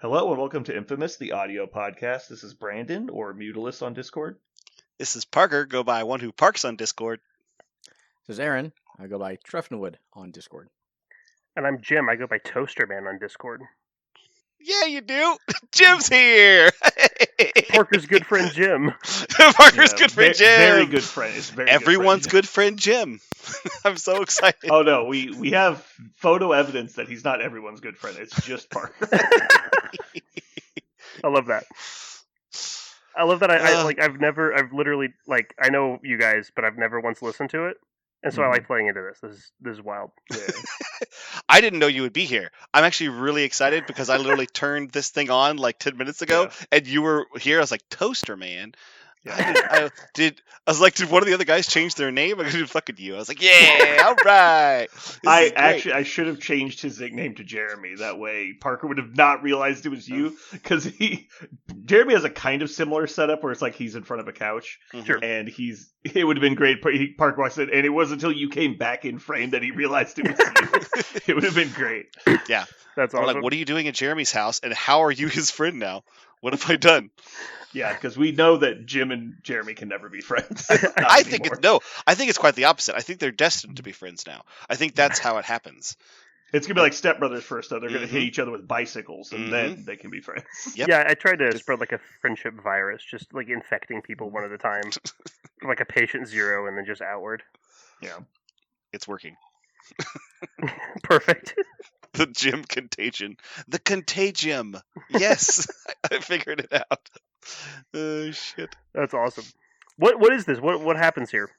Hello and welcome to Infamous, the audio podcast. This is Brandon, or Mutilus on Discord. This is Parker, go by One Who Parks on Discord. This is Aaron. I go by Trefnawood on Discord. And I'm Jim. I go by Toasterman on Discord. Yeah, you do. Jim's here. Parker's good friend Jim. Parker's good friend Jim. Very good friend. It's very Everyone's good friend Jim. I'm so excited. Oh no, we have photo evidence that he's not everyone's good friend. It's just Parker. I love that. I love that. I've literally I know you guys, but I've never once listened to it. And so I like playing into this. This is wild. Yeah. I didn't know you would be here. I'm actually really excited because I literally turned this thing on like 10 minutes ago, and you were here. I was like, Toaster Man. Yeah. I was like, did one of the other guys change their name? I could have fucking you. I was like, yeah, all right. I should have changed his nickname to Jeremy. That way Parker would have not realized it was you, because Jeremy has a kind of similar setup where it's like he's in front of a couch, and it would have been great. Parker walks in, and it wasn't until you came back in frame that he realized it was you. It would have been great. Yeah, that's awesome. I'm like, what are you doing at Jeremy's house, and how are you his friend now? What have I done? Yeah, because we know that Jim and Jeremy can never be friends. I think it's quite the opposite. I think they're destined to be friends now. I think that's how it happens. It's gonna be like stepbrothers first, though. They're gonna hit each other with bicycles, and then they can be friends. Yep. Yeah, I tried to spread like a friendship virus, just like infecting people one at a time, like a patient zero, and then just outward. Yeah, it's working. Perfect. The Jim contagion. The contagium. Yes, I figured it out. Oh shit, that's awesome. What is this? What happens here?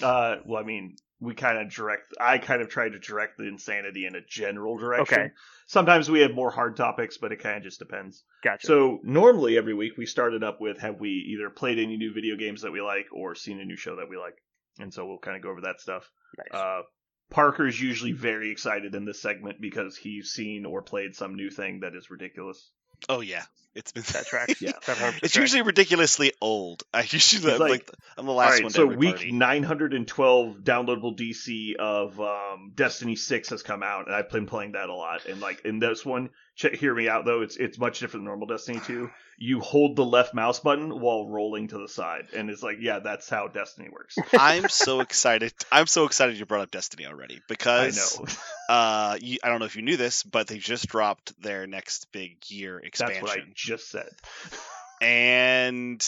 Well, I mean, I kind of try to direct the insanity in a general direction. Okay. Sometimes we have more hard topics, but it kind of just depends. Gotcha. So normally every week we started up with, have we either played any new video games that we like or seen a new show that we like? And so we'll kind of go over that stuff. Nice. Parker's usually very excited in this segment because he's seen or played some new thing that is ridiculous. Oh yeah, it's been that tracks. Yeah, it's usually ridiculously old. I usually I'm the last one. So week 912 downloadable DC of Destiny 6 has come out, and I've been playing that a lot. And like in this one, hear me out though. It's much different than normal Destiny 2. You hold the left mouse button while rolling to the side, and it's like, yeah, that's how Destiny works. I'm so excited. I'm so excited you brought up Destiny already, because I know. I don't know if you knew this, but they just dropped their next big year expansion. That's what I just said. And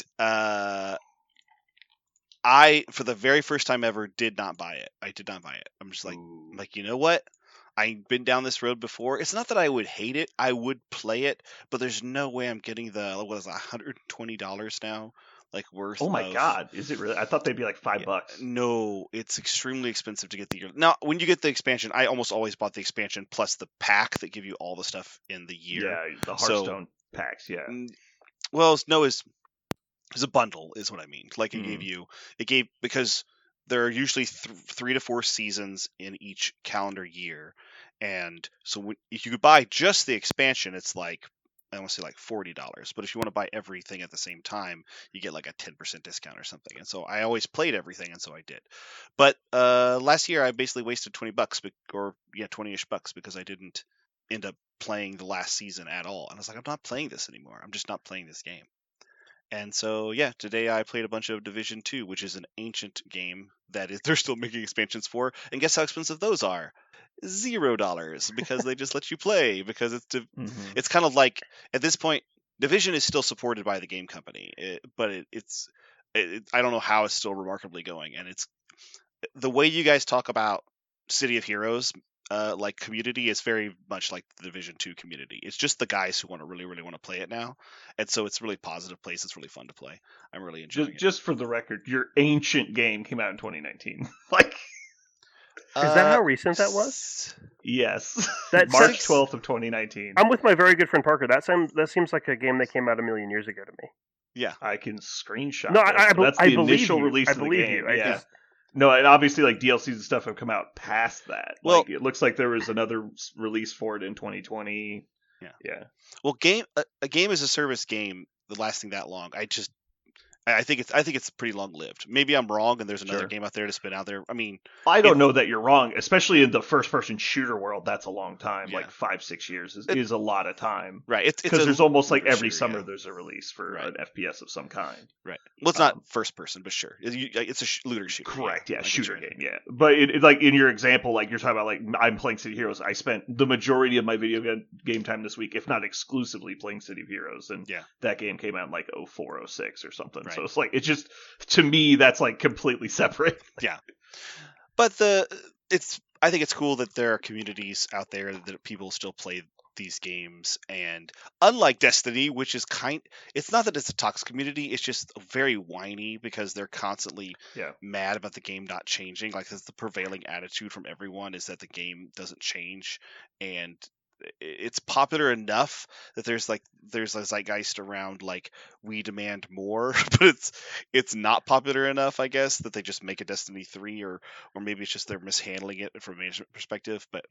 I, for the very first time ever, did not buy it. I did not buy it. I'm just like, you know what? I've been down this road before. It's not that I would hate it. I would play it, but there's no way I'm getting the, what is it, $120 now? Like worth. Oh my god, is it really? I thought they'd be like $5. No, it's extremely expensive to get the year. Now, when you get the expansion, I almost always bought the expansion plus the pack that give you all the stuff in the year. Yeah, the Hearthstone packs, yeah. Well, no, it's a bundle is what I mean. Like it gave because there are usually 3 to 4 seasons in each calendar year, and so if you could buy just the expansion, it's like, I want to say like $40. But if you want to buy everything at the same time, you get like a 10% discount or something. And so I always played everything, and so I did. But last year I basically wasted $20 or 20-ish bucks because I didn't end up playing the last season at all. And I was like, I'm not playing this anymore. I'm just not playing this game. And so, yeah, today I played a bunch of Division 2, which is an ancient game that they're still making expansions for. And guess how expensive those are? $0, because they just let you play, because it's kind of like, at this point, Division is still supported by the game company, but I don't know how it's still remarkably going. And it's the way you guys talk about City of Heroes, like community, is very much like the Division 2 community. It's just the guys who really want to play it now, and so it's a really positive place. It's really fun to play. I'm really enjoying it. Just for the record, your ancient game came out in 2019. Like, is that how recent that was? Yes, March 12th of 2019. I'm with my very good friend Parker. That seems like a game that came out a million years ago to me. Yeah, I can screenshot. No, that's the initial you. release I of the believe game. You. Yeah. No, and obviously, like, DLCs and stuff have come out past that. Well, like, it looks like there was another release for it in 2020. Yeah. Well, a game as a service game, lasting that long, I think it's pretty long lived. Maybe I'm wrong, and there's another game out there that's been out there. I mean, I don't know that you're wrong, especially in the first person shooter world. That's a long time. Like 5-6 years is a lot of time. Right. Because there's almost like every summer there's a release for an FPS of some kind. Right. Well, it's not first person, but sure, it's a looter shooter. Correct. Yeah, shooter game. Yeah, but it like in your example, like you're talking about, like I'm playing City of Heroes. I spent the majority of my video game time this week, if not exclusively, playing City of Heroes, and that game came out in like 04, 06 or something. Right. So it's like, it's just, to me, that's like completely separate. Yeah. But I think it's cool that there are communities out there that people still play these games, and unlike Destiny, which is it's not that it's a toxic community, it's just very whiny because they're constantly mad about the game not changing. Like, that's the prevailing attitude from everyone, is that the game doesn't change, and it's popular enough that there's a zeitgeist around, like, we demand more, but it's not popular enough, I guess, that they just make a Destiny 3, or maybe it's just they're mishandling it from a management perspective. But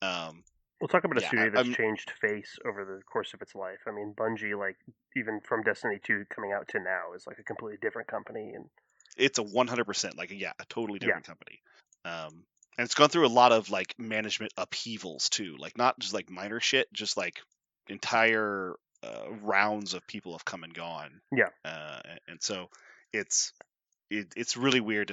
we'll talk about a studio that's changed face over the course of its life. I mean, Bungie, like, even from Destiny 2 coming out to now, is like a completely different company, and it's a 100% like a totally different company. And it's gone through a lot of, like, management upheavals too, like not just like minor shit, just like entire rounds of people have come and gone. And so it's really weird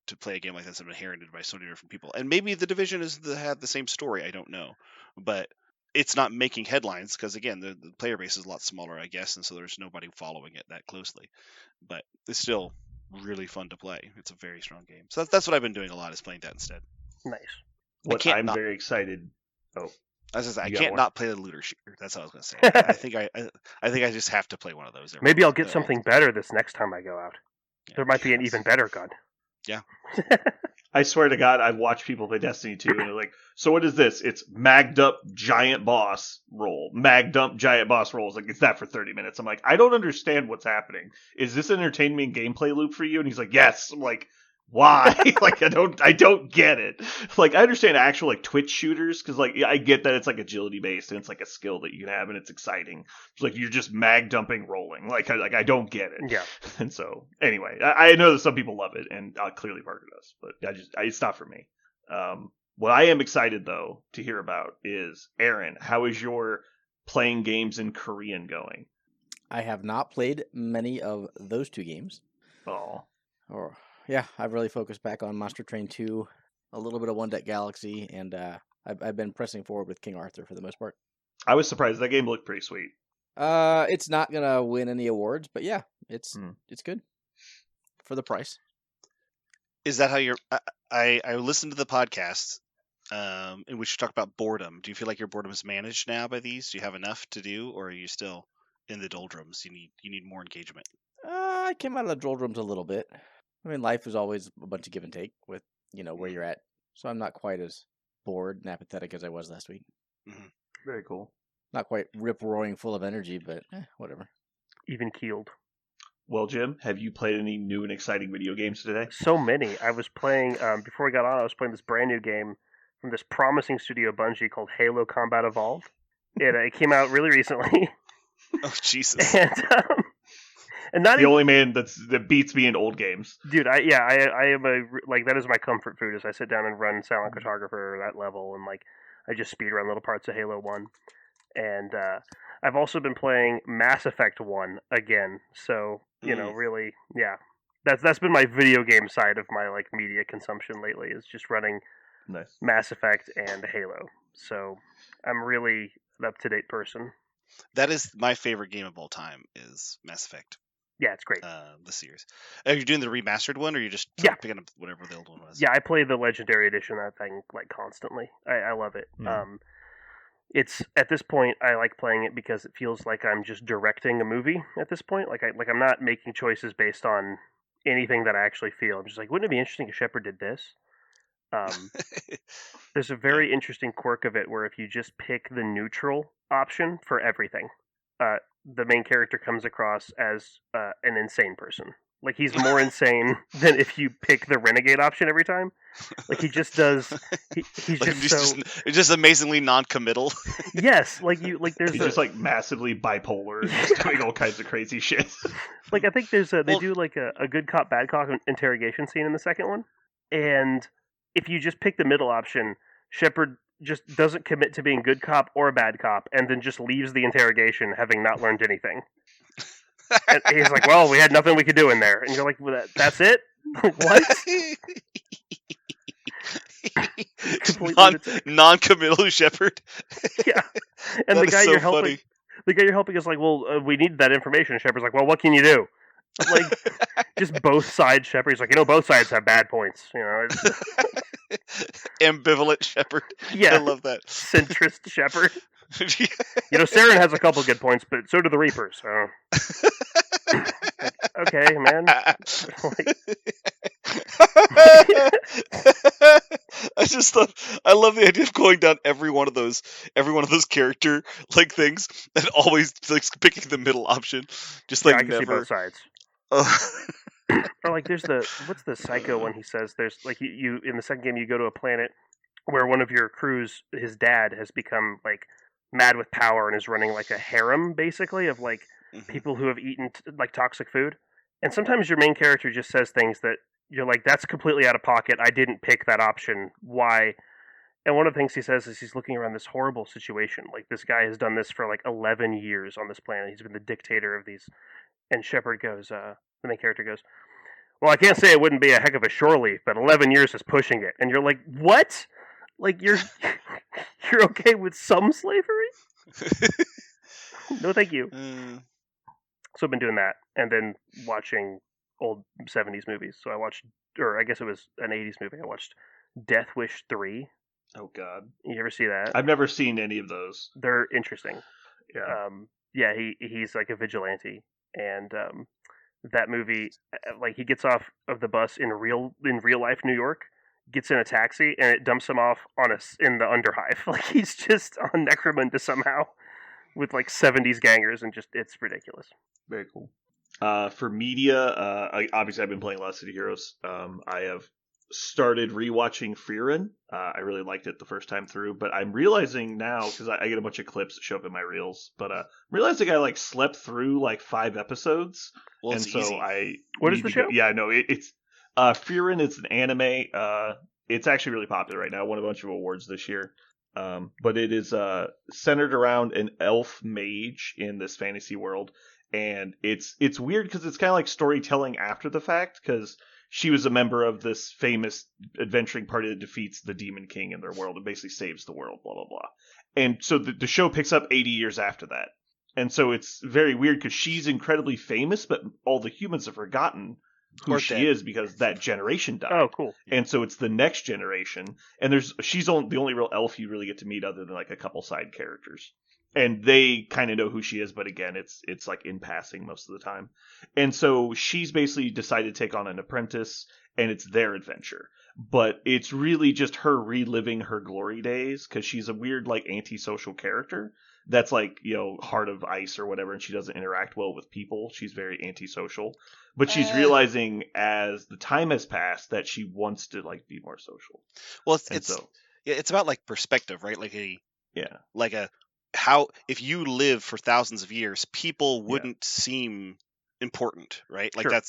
to play a game like this and inherited by so many different people. And maybe the Division had the same story, I don't know, but it's not making headlines because, again, the player base is a lot smaller, I guess, and so there's nobody following it that closely. But it's still really fun to play. It's a very strong game. So that's what I've been doing a lot, is playing that instead. Nice. What I'm very excited. I can't not play the looter shooter. That's what I was going to say. I think I just have to play one of those. Maybe I'll get something better this next time I go out. Yeah, there might be an even better gun. Yeah. I swear to God, I've watched people play Destiny 2, and they're like, so what is this? It's magged up giant boss roll. Magged up giant boss rolls. Like, it's that for 30 minutes. I'm like, I don't understand what's happening. Is this an entertainment gameplay loop for you? And he's like, yes. I'm like, why? Like, I don't get it. Like, I understand actual, like, Twitch shooters, because, like, I get that it's, like, agility based, and it's, like, a skill that you can have, and it's exciting. It's like, you're just mag dumping rolling. Like, I don't get it. Yeah. And so, anyway, I know that some people love it, and clearly Parker does, but it's not for me. What I am excited, though, to hear about is, Aaron, how is your playing games in Korean going? I have not played many of those two games. Yeah, I've really focused back on Monster Train 2, a little bit of One Deck Galaxy, and I've been pressing forward with King Arthur for the most part. I was surprised. That game looked pretty sweet. It's not going to win any awards, but yeah, it's good for the price. Is that how you're... I listened to the podcast in which you talk about boredom. Do you feel like your boredom is managed now by these? Do you have enough to do, or are you still in the doldrums? You need more engagement. I came out of the doldrums a little bit. I mean, life is always a bunch of give and take with, where you're at. So I'm not quite as bored and apathetic as I was last week. Mm-hmm. Very cool. Not quite rip-roaring full of energy, but whatever. Even keeled. Well, Jim, have you played any new and exciting video games today? So many. I was playing, before we got on, I was playing this brand new game from this promising studio, Bungie, called Halo Combat Evolved. It came out really recently. Oh, Jesus. And not the only man that beats me in old games. Dude, I am that is my comfort food, is I sit down and run Silent Cartographer that level, and like I just speedrun little parts of Halo 1. And I've also been playing Mass Effect 1 again. So, really, yeah. That's been my video game side of my like media consumption lately, is just running Mass Effect and Halo. So, I'm really an up-to-date person. That is my favorite game of all time, is Mass Effect. Yeah, it's great. The series. Are you doing the remastered one, or are you just picking up whatever the old one was? Yeah, I play the Legendary Edition of that thing like constantly. I love it. It's at this point I like playing it because it feels like I'm just directing a movie at this point. Like I'm not making choices based on anything that I actually feel. I'm just like, wouldn't it be interesting if Shepard did this? There's a very interesting quirk of it where if you just pick the neutral option for everything, the main character comes across as an insane person. Like, he's more insane than if you pick the renegade option every time. Like, he just does. He's Like, just so. just amazingly non-committal. Yes, there's He's just like massively bipolar, and just doing all kinds of crazy shit. Like, I think they do like a good cop bad cop interrogation scene in the second one, and if you just pick the middle option, Shepard just doesn't commit to being good cop or a bad cop, and then just leaves the interrogation having not learned anything. And he's like, "Well, we had nothing we could do in there," and you're like, well, "That's it? What?" Non-committal Shepard. Yeah, and That the guy is so you're helping, funny. the guy you're helping is like, "Well, we need that information." Shepard's like, "Well, what can you do?" Like, just both sides. Shepard's like, both sides have bad points. Ambivalent Shepard. Yeah, I love that. Centrist Shepard. Saren has a couple good points, but so do the Reapers. So. Okay, man. I love the idea of going down every one of those character like things and always like picking the middle option. Just like I can never. see both sides. Or like there's what's the psycho one he says? There's like you in the second game you go to a planet where one of your crew's his dad has become like mad with power and is running like a harem basically of like people who have eaten like toxic food. And sometimes your main character just says things that you're like, that's completely out of pocket. I didn't pick that option. Why? And one of the things he says is he's looking around this horrible situation. Like, this guy has done this for like 11 years on this planet. He's been the dictator of these. And Shepard goes, the main character goes, well, I can't say it wouldn't be a heck of a shore leave, but 11 years is pushing it. And you're like, what? Like, you're okay with some slavery? No, thank you. So I've been doing that, and then watching old 70s movies. So I watched, or I guess it was an 80s movie. I watched Death Wish 3. Oh, God. You ever see that? I've never seen any of those. They're interesting. Yeah. He's like a vigilante, and that movie, like, he gets off of the bus in real life New York, gets in a taxi, and it dumps him off in the Underhive. Like, he's just on Necromunda somehow with like 70s gangers, and just it's ridiculous. Very cool. For media, obviously I've been playing a lot of City Heroes. I have started rewatching Frieren. I really liked it the first time through, but I'm realizing now, because I get a bunch of clips that show up in my reels, but I'm realizing I like slept through like 5 episodes. Well, it's easy. What is the show? It's Frieren. It's an anime. It's actually really popular right now. Won a bunch of awards this year. But it is centered around an elf mage in this fantasy world. And it's weird because it's kind of like storytelling after the fact, because she was a member of this famous adventuring party that defeats the Demon King in their world and basically saves the world, blah, blah, blah. And so the show picks up 80 years after that. And so it's very weird because she's incredibly famous, but all the humans have forgotten who she is because that generation died. Oh, cool. And so it's the next generation. And she's the only real elf you really get to meet other than like a couple side characters. And they kind of know who she is, but again, it's like in passing most of the time. And so she's basically decided to take on an apprentice, and it's their adventure. But it's really just her reliving her glory days, because she's a weird, like, antisocial character that's like, heart of ice or whatever, and she doesn't interact well with people. She's very antisocial. But she's realizing as the time has passed that she wants to, like, be more social. Well, it's about, like, perspective, right? How if you live for thousands of years, people wouldn't seem important, right? Like, sure.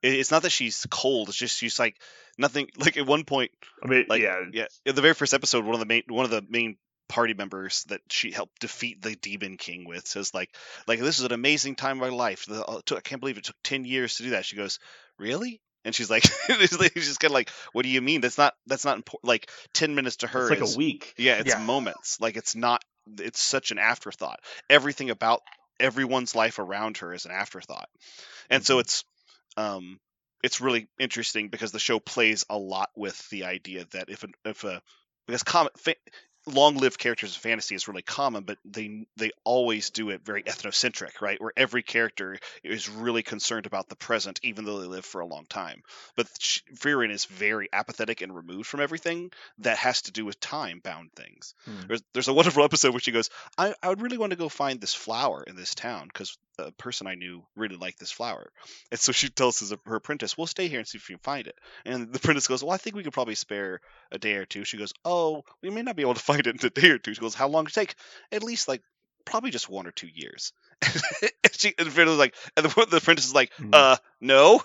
It's not that she's cold. It's just she's like nothing. Like, at one point, I mean, in the very first episode, one of the main party members that she helped defeat the Demon King with says like this is an amazing time of my life. I can't believe it took 10 years to do that. She goes, really? And she's like, she's just kind of like, what do you mean? That's not important. Like, 10 minutes to her is like a week. Yeah, it's moments. Like, it's not. It's such an afterthought. Everything about everyone's life around her is an afterthought, and so it's really interesting because the show plays a lot with the idea that because long-lived characters in fantasy is really common, but they always do it very ethnocentric, right? Where every character is really concerned about the present, even though they live for a long time. But Frieren is very apathetic and removed from everything that has to do with time-bound things. There's a wonderful episode where she goes, I would really want to go find this flower in this town, because a person I knew really liked this flower. And so she tells her apprentice, we'll stay here and see if we can find it. And the apprentice goes, well, I think we could probably spare a day or two. She goes, oh, we may not be able to find it in a day or two. She goes, how long does it take? At least like probably just 1 or 2 years. And the apprentice is like, no,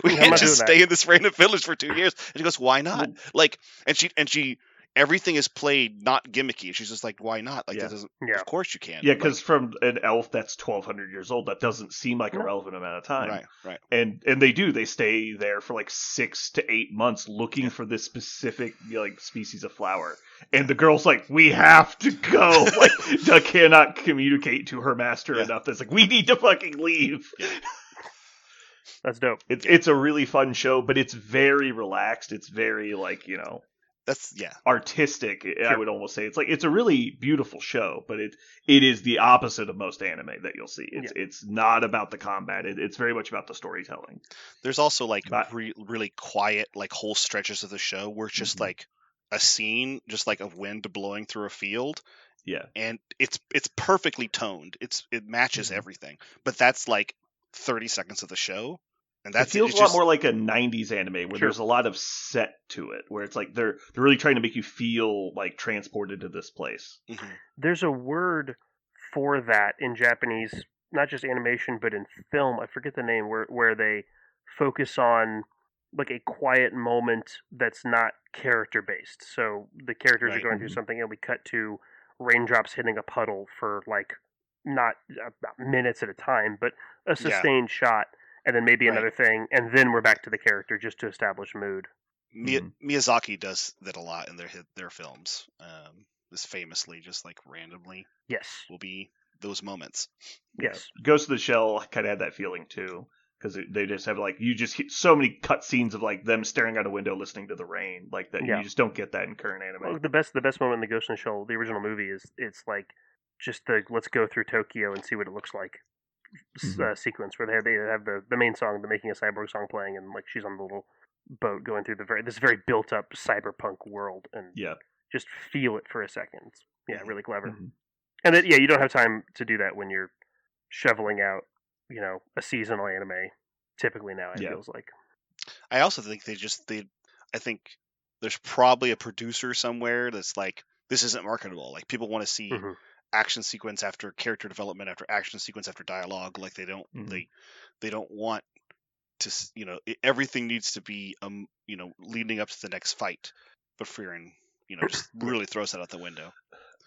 we can't just stay in this random village for 2 years. And she goes, why not? Like, and she everything is played not gimmicky. She's just like, why not? Like, that doesn't. Of course you can. Yeah, because from an elf that's 1,200 years old, that doesn't seem like a relevant amount of time. Right. And they stay there for like 6 to 8 months looking for this specific like species of flower. And the girl's like, we have to go. Like, I cannot communicate to her master enough. That's like, we need to fucking leave. Yeah. That's dope. It's a really fun show, but it's very relaxed. It's very like, that's artistic. Sure. I would almost say it's a really beautiful show, but it is the opposite of most anime that you'll see. It's not about the combat. It's very much about the storytelling. There's also like really quiet like whole stretches of the show where it's just like a scene, just like of wind blowing through a field. Yeah, and it's perfectly toned. It matches everything, but that's like 30 seconds of the show. And it feels a lot more like a 90s anime where there's a lot of set to it, where it's like they're really trying to make you feel like transported to this place. Mm-hmm. There's a word for that in Japanese, not just animation, but in film. I forget the name, where they focus on like a quiet moment that's not character based. So the characters are going through something, and we cut to raindrops hitting a puddle for like not minutes at a time, but a sustained shot. And then maybe another thing, and then we're back to the character just to establish mood. Miyazaki does that a lot in their films. This famously, just like randomly, will be those moments. Yes, Ghost of the Shell kind of had that feeling too, because they just have like you just hit so many cut scenes of like them staring out a window listening to the rain, like that. You just don't get that in current anime. Well, the best moment in the Ghost in the Shell, the original movie, is it's like just the let's go through Tokyo and see what it looks like. Sequence where they have the main song, the Making a Cyborg song playing, and like she's on the little boat going through this very built up cyberpunk world, and just feel it for a second. It's, really clever. And then you don't have time to do that when you're shoveling out a seasonal anime. Typically now it feels like. I also think I think there's probably a producer somewhere that's like, this isn't marketable. Like people want to see. Action sequence after character development after action sequence after dialogue. Like they don't they don't want to everything needs to be leading up to the next fight. But Frieren just really throws that out the window.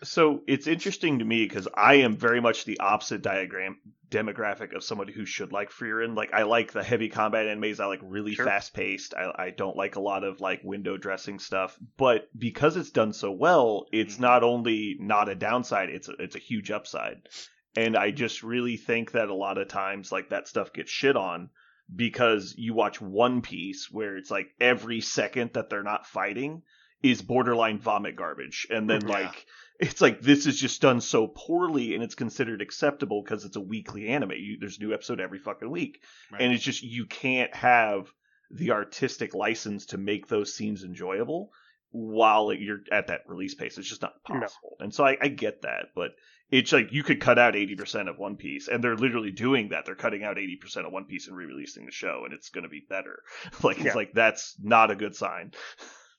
So it's interesting to me because I am very much the opposite demographic of somebody who should like Frieren. Like I like the heavy combat animes. I like really fast paced. I don't like a lot of like window dressing stuff. But because it's done so well, it's not only not a downside, it's a huge upside. And I just really think that a lot of times like that stuff gets shit on because you watch One Piece where it's like every second that they're not fighting is borderline vomit garbage. And then like it's like this is just done so poorly and it's considered acceptable because it's a weekly anime. There's a new episode every fucking week. Right. And it's just you can't have the artistic license to make those scenes enjoyable while you're at that release pace. It's just not possible. No. And so I get that. But it's like you could cut out 80% of One Piece. And they're literally doing that. They're cutting out 80% of One Piece and re-releasing the show. And it's going to be better. It's like that's not a good sign.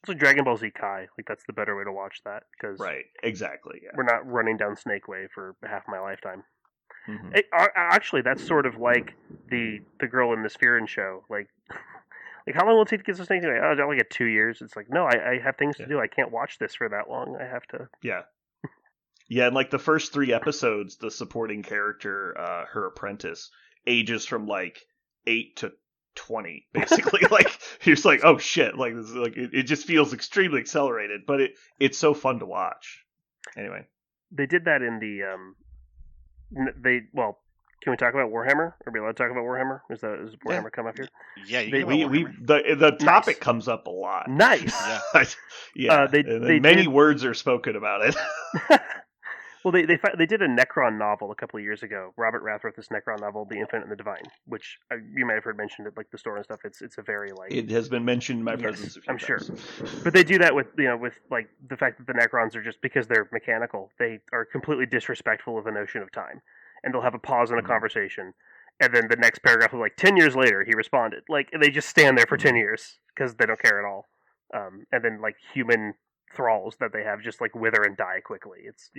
It's like Dragon Ball Z Kai. Like that's the better way to watch that because exactly. Yeah. We're not running down Snake Way for half my lifetime. Actually, that's sort of like the girl in the Frieren show. Like how long will it take to get to Snake Way? Oh, I only get 2 years. It's like no, I have things to do. I can't watch this for that long. I have to. Yeah, and like the first 3 episodes, the supporting character, her apprentice, ages from like 8 to 20 basically. Like you're just like, oh shit, like this is like it just feels extremely accelerated, but it's so fun to watch. Anyway, they did that in the can we talk about Warhammer? Are we allowed to talk about Warhammer? Does Warhammer come up here? Yeah, the topic comes up a lot. Nice. Many words are spoken about it. Well, they did a Necron novel a couple of years ago. Robert Rath wrote this Necron novel, The Infinite and the Divine, which you may have heard mentioned at like the store and stuff. It's a very like it has been mentioned in my presence a few I'm times. Sure, but they do that with with like the fact that the Necrons are just because they're mechanical, they are completely disrespectful of the notion of time, and they'll have a pause in a conversation, and then the next paragraph will be like 10 years later he responded. Like they just stand there for 10 years because they don't care at all. And then like human thralls that they have just like wither and die quickly. It's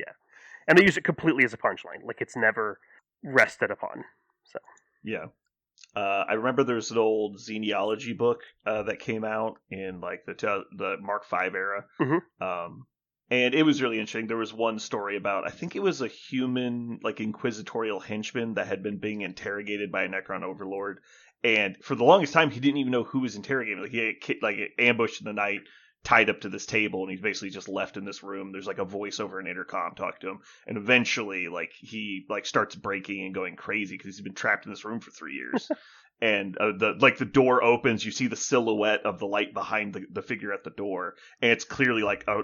and they use it completely as a punchline. Like it's never rested upon. So yeah. I remember there's an old genealogy book that came out in like the Mark V era. And it was really interesting. There was one story about, I think it was a human, like, inquisitorial henchman that had been being interrogated by a Necron overlord. And for the longest time, he didn't even know who was interrogating him. Like, he had, ambushed in the night, tied up to this table, and he's basically just left in this room. There's, like, a voice over an intercom talking to him. And eventually, like, he, like, starts breaking and going crazy because he's been trapped in this room for 3 years. And the door opens, you see the silhouette of the light behind the figure at the door, and it's clearly like a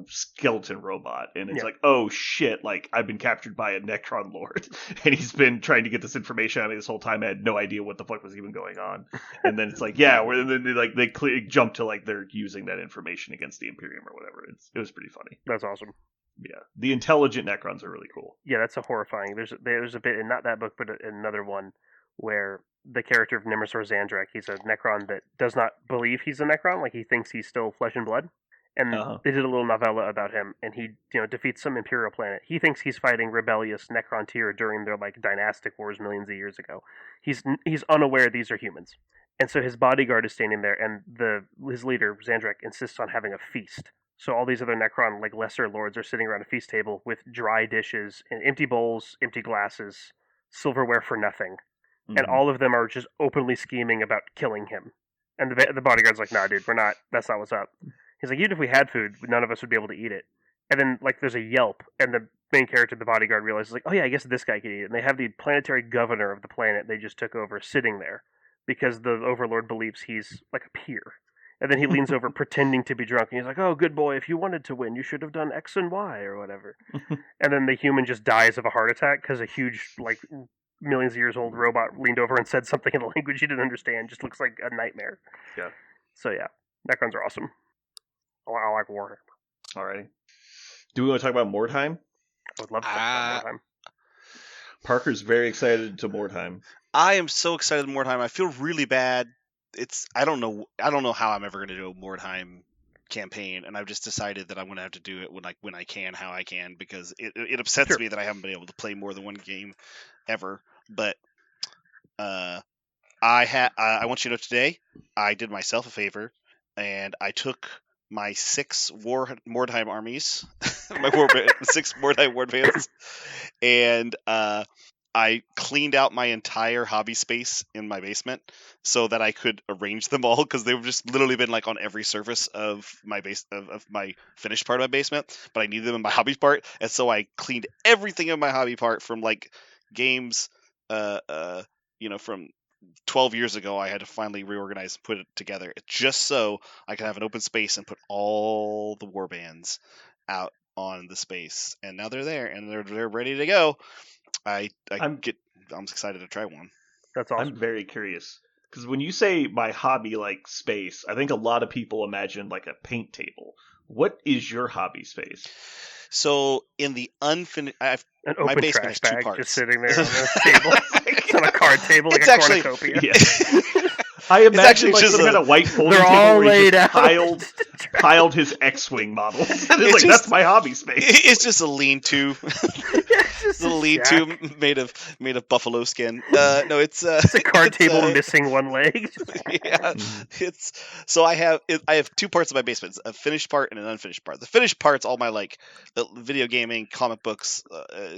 skeleton robot, and it's like, oh shit, like I've been captured by a Necron lord, and he's been trying to get this information out of me this whole time. I had no idea what the fuck was even going on, and then it's like, they jump to like they're using that information against the Imperium or whatever. It was pretty funny. That's awesome. Yeah, the intelligent Necrons are really cool. Yeah, that's a horrifying. There's a bit in not that book, but another one where the character of Nemesis Zandrak, he's a Necron that does not believe he's a Necron, like he thinks he's still flesh and blood. And they did a little novella about him, and he defeats some Imperial planet. He thinks he's fighting rebellious Necrontyr during their like dynastic wars millions of years ago. He's unaware these are humans, and so his bodyguard is standing there, and his leader Zandrak insists on having a feast. So all these other Necron like lesser lords are sitting around a feast table with dry dishes and empty bowls, empty glasses, silverware for nothing. And all of them are just openly scheming about killing him. And the bodyguard's like, nah, dude, that's not what's up. He's like, even if we had food, none of us would be able to eat it. And then, like, there's a yelp, and the main character, the bodyguard, realizes, like, oh yeah, I guess this guy can eat it. And they have the planetary governor of the planet they just took over sitting there, because the Overlord believes he's, like, a peer. And then he leans over pretending to be drunk, and he's like, oh, good boy, if you wanted to win, you should have done X and Y, or whatever. And then the human just dies of a heart attack, because a huge, like, millions of years old robot leaned over and said something in a language he didn't understand. Just looks like a nightmare. Yeah. So yeah, Necrons are awesome. I like Warhammer. Alright. Do we want to talk about Mordheim? I would love to talk about Mordheim. Parker's very excited to Mordheim. I am so excited to Mordheim. I feel really bad. I don't know how I'm ever going to do a Mordheim campaign, and I've just decided that I'm going to have to do it when I can, how I can, because it upsets me that I haven't been able to play more than one game ever. But I want you to know today I did myself a favor, and I took my 6 Mordheim armies, my 6 Mordheim warbands, and I cleaned out my entire hobby space in my basement so that I could arrange them all, because they've just literally been like on every surface of my base of my finished part of my basement, but I needed them in my hobby part, and so I cleaned everything in my hobby part from like games, from 12 years ago. I had to finally reorganize and put it together just so I could have an open space and put all the warbands out on the space, and now they're there and they're ready to go. I'm excited to try one. That's awesome. I'm very curious, because when you say my hobby like space, I think a lot of people imagine like a paint table. What is your hobby space? So in the unfinished, my basement has 2 parts. Just sitting there on the table. It's on a card table, like it's a actually, cornucopia. Yeah. I imagine like some kind of white folding table all where he just piled his X-wing models. It's like, that's my hobby space. It's just a lean-to. It's a lean-to made of buffalo skin. No, it's a card table missing one leg. Yeah, so I have 2 parts of my basement: a finished part and an unfinished part. The finished part's all my like video gaming, comic books,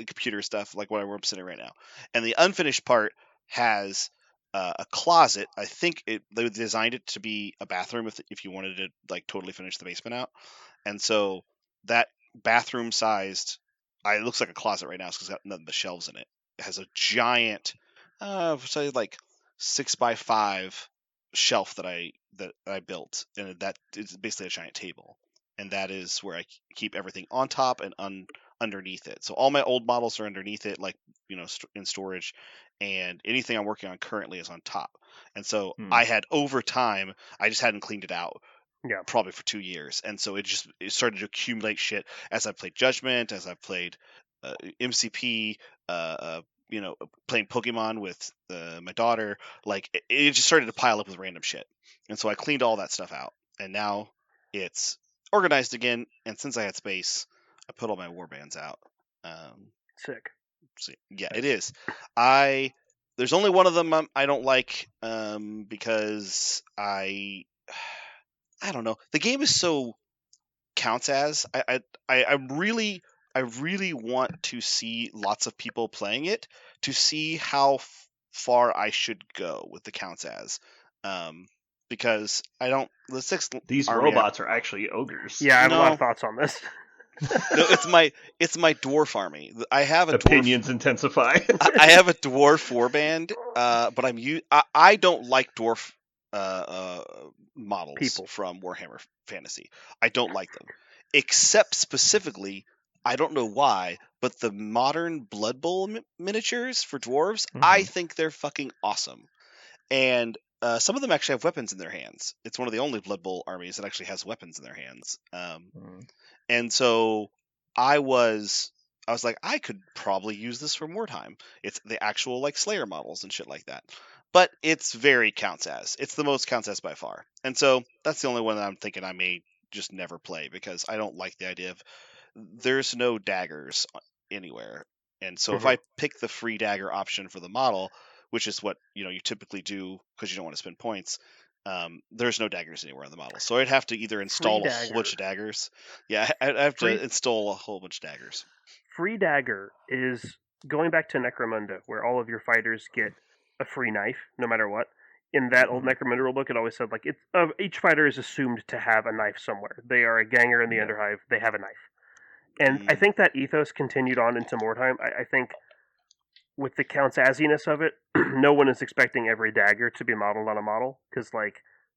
computer stuff, like where I'm sitting right now, and the unfinished part has a closet. I think they designed it to be a bathroom if you wanted to like totally finish the basement out, and so that bathroom sized. It looks like a closet right now because it's got nothing but shelves in it. It has a giant, say like 6x5 shelf that I built, and that is basically a giant table, and that is where I keep everything on top and underneath it. So all my old models are underneath it, like in storage, and anything I'm working on currently is on top. And so I had over time, I just hadn't cleaned it out. Yeah, probably for 2 years, and so it started to accumulate shit as I played Judgment, as I played MCP, playing Pokemon with my daughter. Like it just started to pile up with random shit, and so I cleaned all that stuff out, and now it's organized again. And since I had space, I put all my warbands out. Sick. So, yeah, it is. There's only one of them I don't like because I don't know. The game is so counts as. I really want to see lots of people playing it to see how far I should go with the counts as. Because I don't. These robots are actually ogres. Yeah, I have a lot of thoughts on this. No, it's my dwarf army. I have a opinions intensify. I have a dwarf warband, but I don't like dwarf models from Warhammer Fantasy. I don't like them, except specifically, I don't know why, but the modern Blood Bowl miniatures for dwarves, I think they're fucking awesome, and some of them actually have weapons in their hands. It's one of the only Blood Bowl armies that actually has weapons in their hands. And so I was like, I could probably use this for wartime. It's the actual like Slayer models and shit like that. But it's very counts as. It's the most counts as by far. And so that's the only one that I'm thinking I may just never play because I don't like the idea of there's no daggers anywhere. And so if I pick the free dagger option for the model, which is what you typically do because you don't want to spend points, there's no daggers anywhere on the model. So I'd have to either install a whole bunch of daggers. Yeah, I'd have to install a whole bunch of daggers. Free dagger is going back to Necromunda, where all of your fighters get a free knife, no matter what. In that old Necromunda rulebook, it always said each fighter is assumed to have a knife somewhere. They are a ganger in the Underhive. They have a knife. And I think that ethos continued on into Mordheim. I think with the counts asiness of it, no one is expecting every dagger to be modeled on a model because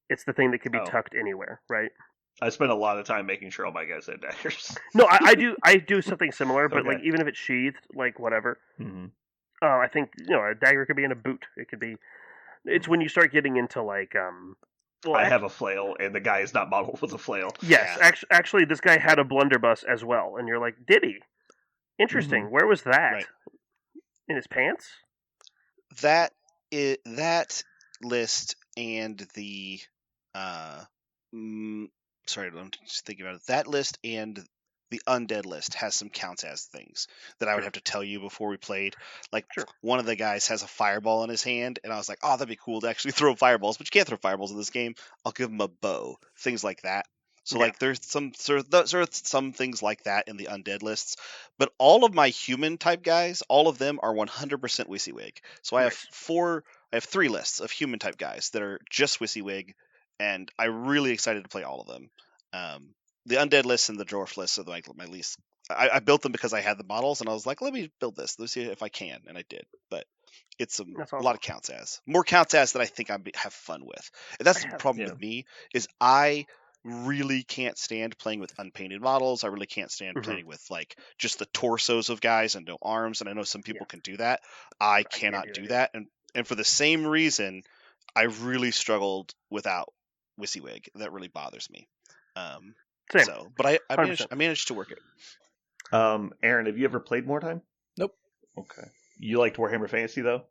it's the thing that can be tucked anywhere, right? I spent a lot of time making sure all my guys had daggers. No, I do something similar, but even if it's sheathed, whatever. I think a dagger could be in a boot. It could be. It's when you start getting into I have a flail, and the guy is not modeled with a flail. Yes, actually, this guy had a blunderbuss as well, and you're like, did he? Interesting. Where was that? Right. In his pants? That list and the sorry, I'm just thinking about it. That list and the undead list has some counts as things that I would have to tell you before we played. One of the guys has a fireball in his hand, and I was like, oh, that'd be cool to actually throw fireballs, but you can't throw fireballs in this game. I'll give him a bow. Things like that. So there's some some things like that in the undead lists, but all of my human type guys, all of them are 100% WYSIWYG. So I have 3 lists of human type guys that are just WYSIWYG, and I'm really excited to play all of them. The undead lists and the dwarf lists are my least. I built them because I had the models, and I was like, let me build this. Let's see if I can, and I did. But it's a lot of counts as. More counts as that I think I have fun with. And that's the problem with me, is I really can't stand playing with unpainted models. I really can't stand playing with just the torsos of guys and no arms, and I know some people can do that. I cannot do that. And for the same reason, I really struggled without WYSIWYG. That really bothers me. Same. So, but I managed to work it. Aaron, have you ever played Mordheim? Nope. Okay. You liked Warhammer Fantasy though?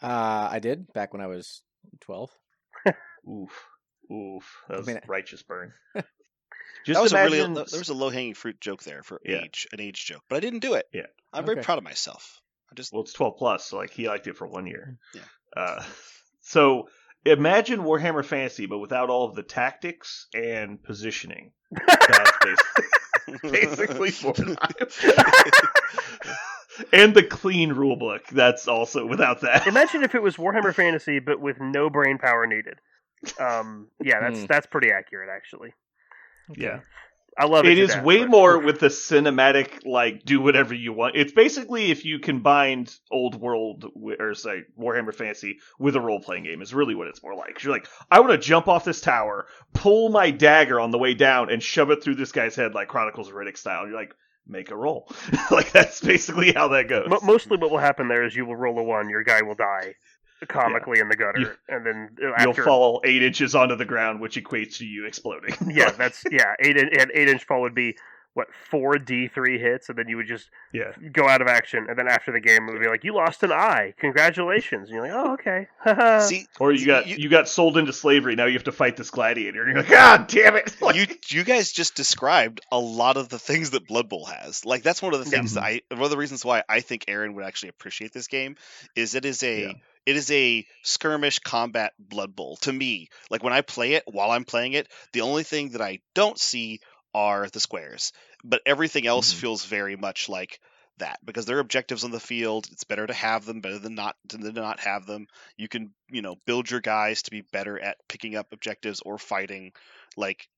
I did back when I was 12. Oof. That was righteous burn. That was there was a low hanging fruit joke there for an age joke, but I didn't do it. Yeah. I'm very proud of myself. Well, it's 12 plus, so he liked it for 1 year. Yeah. So imagine Warhammer Fantasy, but without all of the tactics and positioning. That's basically Mordheim. And the clean rulebook. That's also without that. Imagine if it was Warhammer Fantasy, but with no brain power needed. That's pretty accurate, actually. Yeah. I love it. It is way more with the cinematic, do whatever you want. It's basically if you combined Old World, Warhammer Fantasy with a role-playing game is really what it's more like. You're like, I want to jump off this tower, pull my dagger on the way down, and shove it through this guy's head like Chronicles of Riddick style. You're like, make a roll. That's basically how that goes. Mostly what will happen there is you will roll a 1, your guy will die comically in the gutter, and then you'll fall 8 inches onto the ground, which equates to you exploding. 8-inch fall would be 4 D3 hits, and then you would just go out of action, and then after the game it would be like, you lost an eye, congratulations, and you're like, oh, okay. See, or you got sold into slavery, now you have to fight this gladiator, and you're like, God damn it. Like, you guys just described a lot of the things that Blood Bowl has. Like, that's one of the things that one of the reasons why I think Aaron would actually appreciate this game is it is a skirmish combat Blood Bowl to me. Like, when I play it, while I'm playing it, the only thing that I don't see are the squares, but everything else feels very much like that because there are objectives on the field. It's better to have them, better than not have them. You can, build your guys to be better at picking up objectives or fighting. Like,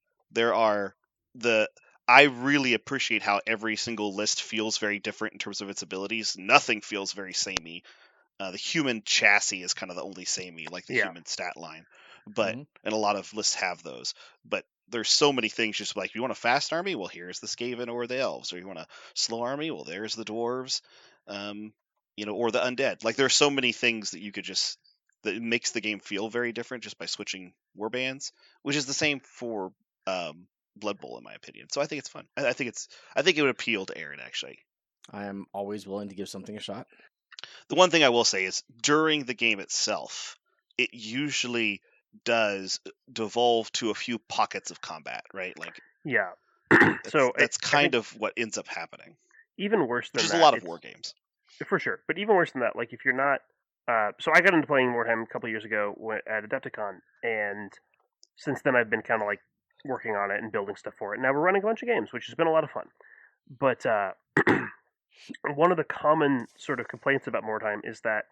I really appreciate how every single list feels very different in terms of its abilities. Nothing feels very samey. The human chassis is kind of the only samey, like the human stat line. But and a lot of lists have those. But there's so many things, just like, you want a fast army? Well, here's the Skaven or the Elves. Or you want a slow army? Well, there's the Dwarves, or the Undead. Like, there's so many things that you could that makes the game feel very different just by switching warbands, which is the same for Blood Bowl, in my opinion. So I think it's fun. I think it would appeal to Aaron, actually. I am always willing to give something a shot. The one thing I will say is, during the game itself, it usually does devolve to a few pockets of combat, right? Like, that's kind of what ends up happening. Even worse than that, which is a lot of war games, for sure. But even worse than that, like, if you're not, so I got into playing Warhammer a couple years ago at Adepticon, and since then I've been kind of like working on it and building stuff for it. Now we're running a bunch of games, which has been a lot of fun. But one of the common sort of complaints about Mordheim is that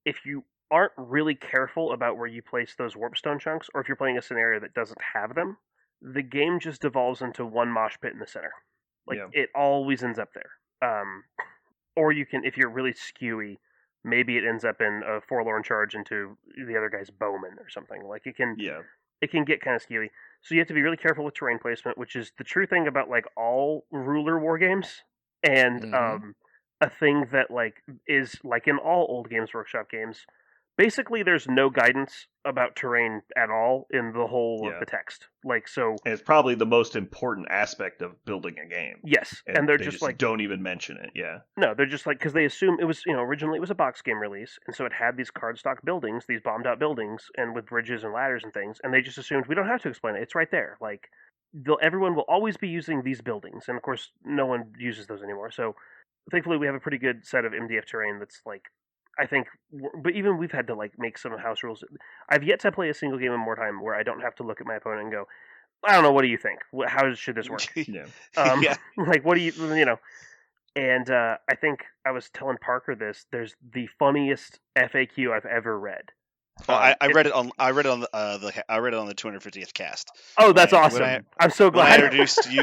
if you aren't really careful about where you place those warpstone chunks, or if you're playing a scenario that doesn't have them, the game just devolves into one mosh pit in the center. Like, it always ends up there. Or you can, if you're really skewy, maybe it ends up in a forlorn charge into the other guy's bowman or something. Like, it can get kind of skewy. So you have to be really careful with terrain placement, which is the true thing about, like, all ruler war games. And a thing that, like, is, like, in all old Games Workshop games, basically there's no guidance about terrain at all in the whole of the text. Like, so... And it's probably the most important aspect of building a game. Yes, and they're just like... don't even mention it, No, they're just like... Because they assume it was, originally it was a box game release, and so it had these cardstock buildings, these bombed-out buildings, and with bridges and ladders and things, and they just assumed, we don't have to explain it, it's right there. Like, everyone will always be using these buildings, and of course, no one uses those anymore, so... Thankfully, we have a pretty good set of MDF terrain that's, like, I think, but even we've had to, like, make some house rules. I've yet to play a single game in Mordheim where I don't have to look at my opponent and go, I don't know, what do you think? How should this work? Like, what do you And I think I was telling Parker this, there's the funniest FAQ I've ever read. Well, I read it on the 250th cast. Oh, that's awesome! I'm so glad.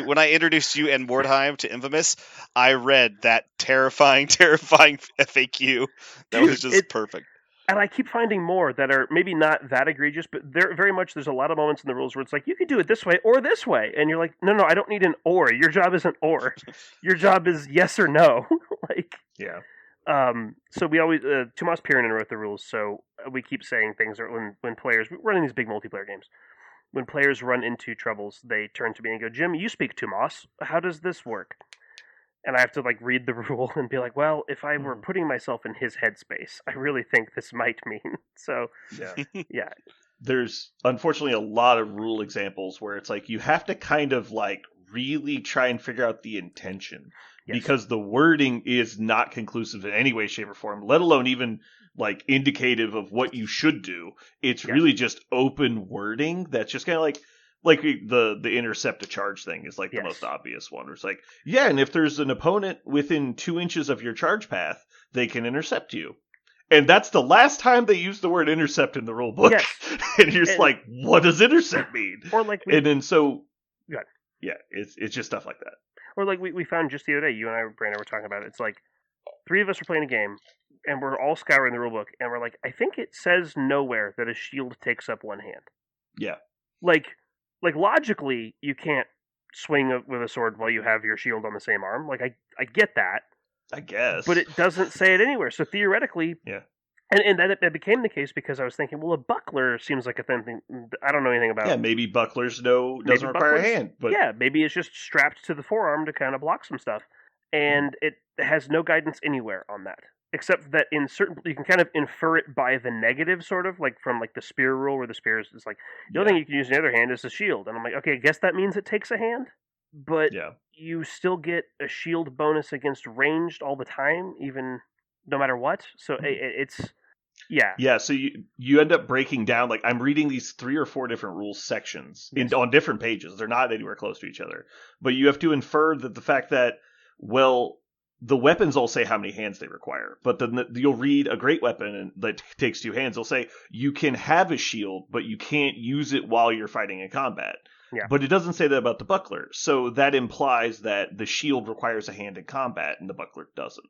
When I introduced you and Mordheim to Infamous, I read that terrifying FAQ. That was just perfect. And I keep finding more that are maybe not that egregious, but there's a lot of moments in the rules where it's like, you could do it this way or this way, and you're like, no, I don't need an or. Your job isn't or. Your job is yes or no. So we always Tomas Pirinen wrote the rules, so we keep saying things when players, we're running these big multiplayer games, when players run into troubles, they turn to me and go, Jim, you speak Tomas, how does this work? And I have to, like, read the rule and be like, well, if I were putting myself in his headspace, I really think this might mean. So yeah. There's unfortunately a lot of rule examples where it's like you have to kind of, like, really try and figure out the intention. Yes. Because the wording is not conclusive in any way, shape, or form, let alone even, like, indicative of what you should do. It's really just open wording that's just kind of like the intercept a charge thing is, like, the most obvious one. It's like, and if there's an opponent within 2 inches of your charge path, they can intercept you. And that's the last time they use the word intercept in the rule book. Yes. And you're just like, what does intercept mean? Or like, it's just stuff like that. Or like we found just the other day, you and I, Brandon, were talking about it. It's like 3 of us are playing a game, and we're all scouring the rulebook, and we're like, I think it says nowhere that a shield takes up one hand. Yeah. Like logically, you can't swing with a sword while you have your shield on the same arm. Like, I get that. I guess. But it doesn't say it anywhere. So theoretically, And that became the case because I was thinking, well, a buckler seems like a thing. I don't know anything about. Yeah, maybe bucklers doesn't require a hand, but yeah, maybe it's just strapped to the forearm to kind of block some stuff, and it has no guidance anywhere on that, except that in certain you can kind of infer it by the negative, sort of like from like the spear rule, where the spear is like the only thing you can use in the other hand is the shield, and I'm like, okay, I guess that means it takes a hand, but you still get a shield bonus against ranged all the time, even no matter what. So it's yeah. So you end up breaking down, like, I'm reading these 3 or 4 different rules sections on different pages. They're not anywhere close to each other, but you have to infer that the fact that, well, the weapons all say how many hands they require, but then you'll read a great weapon and that takes 2 hands. They'll say you can have a shield, but you can't use it while you're fighting in combat. Yeah. But it doesn't say that about the buckler, so that implies that the shield requires a hand in combat and the buckler doesn't.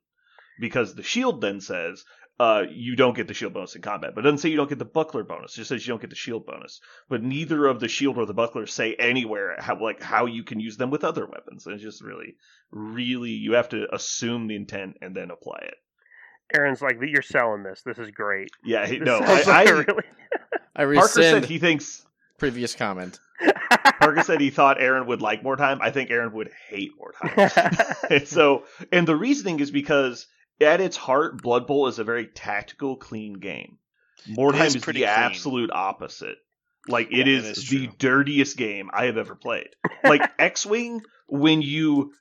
Because the shield then says you don't get the shield bonus in combat. But it doesn't say you don't get the buckler bonus. It just says you don't get the shield bonus. But neither of the shield or the buckler say anywhere how you can use them with other weapons. And it's just really, you have to assume the intent and then apply it. Aaron's like, you're selling this. This is great. Yeah, I rescind Parker said he thinks... Previous comment. Parker said he thought Aaron would like more time. I think Aaron would hate more time. And the reasoning is because at its heart, Blood Bowl is a very tactical, clean game. Mordheim is the absolute opposite. Like, it is the dirtiest game I have ever played. Like, X-Wing, when you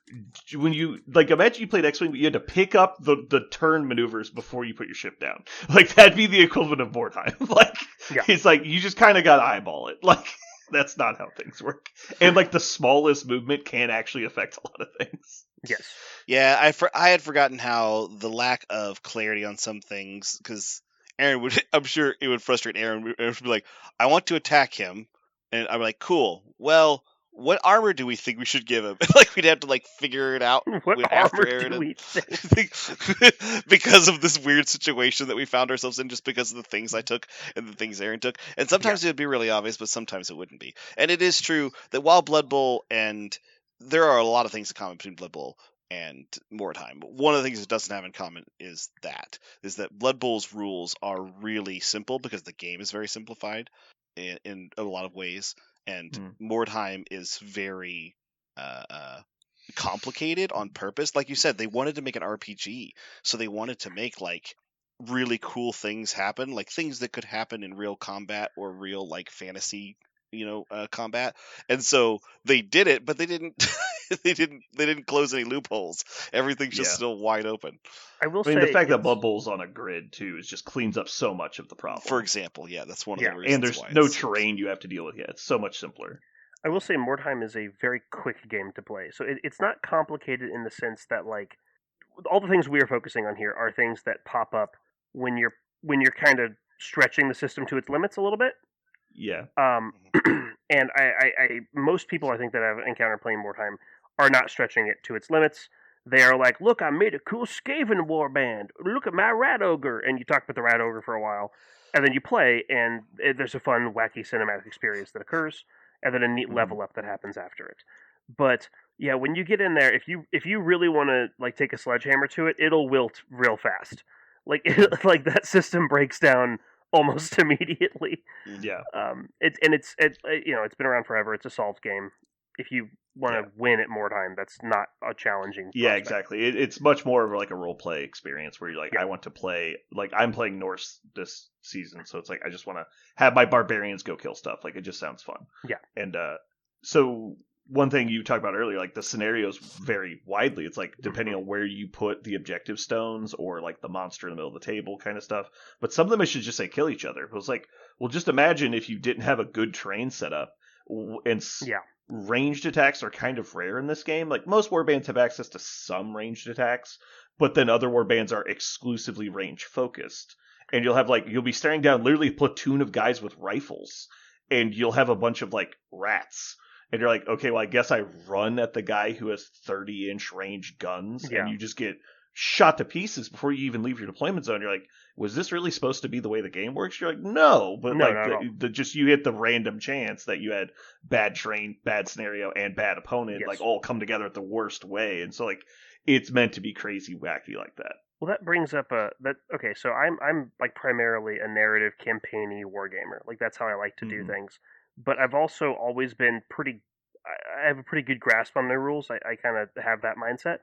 like, imagine you played X-Wing, but you had to pick up the turn maneuvers before you put your ship down. Like, that'd be the equivalent of Mordheim. Like, it's like, you just kind of got to eyeball it. Like, that's not how things work. And, like, the smallest movement can actually affect a lot of things. Yes. Yeah, I had forgotten how the lack of clarity on some things, because Aaron would, I'm sure it would frustrate Aaron. Aaron would be like, I want to attack him. And I'm like, cool. Well, what armor do we think we should give him? Like, we'd have to, like, figure it out. What armor do we think? Because of this weird situation that we found ourselves in, just because of the things I took and the things Aaron took. And sometimes it would be really obvious, but sometimes it wouldn't be. And it is true that while Blood Bowl and... there are a lot of things in common between Blood Bowl and Mordheim. One of the things it doesn't have in common is that Blood Bowl's rules are really simple because the game is very simplified in a lot of ways, and Mordheim is very complicated on purpose. Like you said, they wanted to make an RPG, so they wanted to make, like, really cool things happen, like things that could happen in real combat or real, like, fantasy combat. And so they did it, but they didn't they didn't close any loopholes. Everything's just still wide open. I mean, the fact that Blood Bowl's on a grid too just cleans up so much of the problem. For example, that's one of the reasons. And there's no terrain you have to deal with. It's so much simpler. I will say Mordheim is a very quick game to play. So it's not complicated in the sense that, like, all the things we are focusing on here are things that pop up when you're kind of stretching the system to its limits a little bit. Yeah. And I most people I think that I've encountered playing Mordheim are not stretching it to its limits. They are like, look, I made a cool Skaven warband. Look at my rat ogre. And you talk about the rat ogre for a while. And then you play, and there's a fun, wacky cinematic experience that occurs, and then a neat level up that happens after it. But yeah, when you get in there, if you really want to, like, take a sledgehammer to it, it'll wilt real fast. Like that system breaks down almost immediately. Yeah. It's been around forever. It's a solved game. If you want to win at Mordheim, that's not a challenging prospect. Yeah, exactly. It's much more of like a role play experience where you're like, I want to play, like, I'm playing Norse this season, so it's like I just want to have my barbarians go kill stuff. Like, it just sounds fun. Yeah. And so one thing you talked about earlier, like, the scenarios vary widely. It's like depending on where you put the objective stones or like the monster in the middle of the table kind of stuff. But some of them, it should just say kill each other. It was like, well, just imagine if you didn't have a good terrain set up. And ranged attacks are kind of rare in this game. Like, most warbands have access to some ranged attacks, but then other warbands are exclusively range focused. And you'll be staring down literally a platoon of guys with rifles, and you'll have a bunch of, like, rats. And you're like, okay, well, I guess I run at the guy who has 30-inch range guns, and you just get shot to pieces before you even leave your deployment zone. You're like, was this really supposed to be the way the game works? You're like, no, but you hit the random chance that you had bad terrain, bad scenario, and bad opponent, like, all come together at the worst way. And so, like, it's meant to be crazy wacky like that. Well, that brings up okay. So I'm like primarily a narrative campaigny wargamer. Like that's how I like to do things. But I've also always been I have a pretty good grasp on the rules. I kind of have that mindset,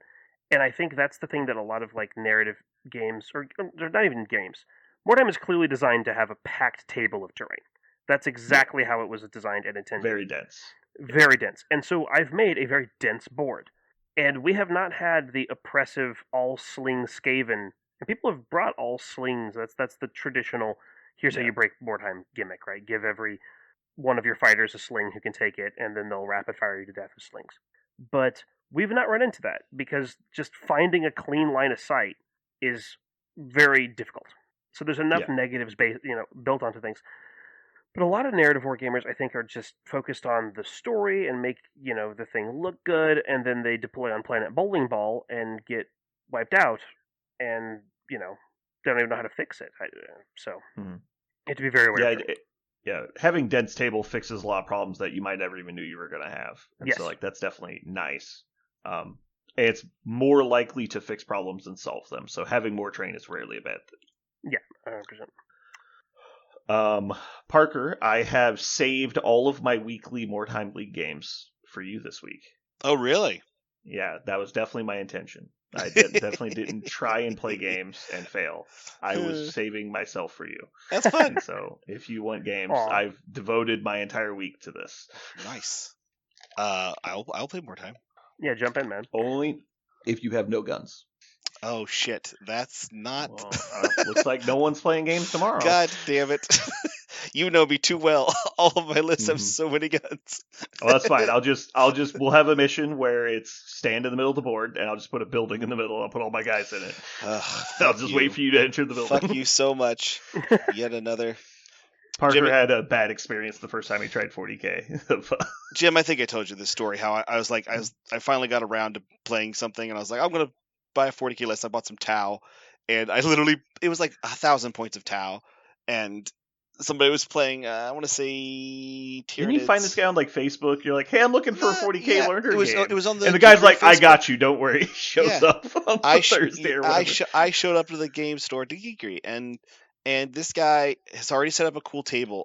and I think that's the thing that a lot of like narrative games, or they're not even games. Mordheim is clearly designed to have a packed table of terrain. That's exactly how it was designed and intended. Very dense. Very dense. And so I've made a very dense board. And we have not had the oppressive all sling Skaven. And people have brought all slings. That's the traditional, here's how you break Mordheim gimmick, right? Give every one of your fighters a sling who can take it, and then they'll rapid fire you to death with slings. But we've not run into that, because just finding a clean line of sight is very difficult. So there's enough negatives built onto things. But a lot of narrative wargamers, I think, are just focused on the story and make, the thing look good, and then they deploy on Planet Bowling Ball and get wiped out, and, don't even know how to fix it. So, you have to be very aware of it. Yeah, having dense table fixes a lot of problems that you might never even knew you were going to have. And so, that's definitely nice. And it's more likely to fix problems than solve them. So having more terrain is rarely a bad thing. Yeah, 100%. Parker, I have saved all of my weekly Mordheim League games for you this week. Oh, really? Yeah, that was definitely my intention. I definitely didn't try and play games and fail. I was saving myself for you. That's fun. And so if you want games, I've devoted my entire week to this. Nice. I'll play Mordheim. Yeah, jump in, man. Only if you have no guns. Oh, shit. That's not... Well, looks like no one's playing games tomorrow. God damn it. You know me too well. All of my lists have so many guns. Well, that's fine. We'll have a mission where it's stand in the middle of the board, and I'll just put a building in the middle, and I'll put all my guys in it. I'll just wait for you to enter the building. Fuck you so much. Yet another... Parker had a bad experience the first time he tried 40K. Jim, I think I told you this story, how I finally got around to playing something, and I was like, I'm going to buy a 40K list. I bought some Tau, and it was like 1,000 points of Tau, and somebody was playing, I want to say Tyranids. Didn't you find this guy on Facebook? You're like, hey, I'm looking for a 40K learner game. It was on the and the guy's like, Facebook. I got you, don't worry. He shows up on Thursday or whatever. I showed up to the game store to Geekery, and this guy has already set up a cool table.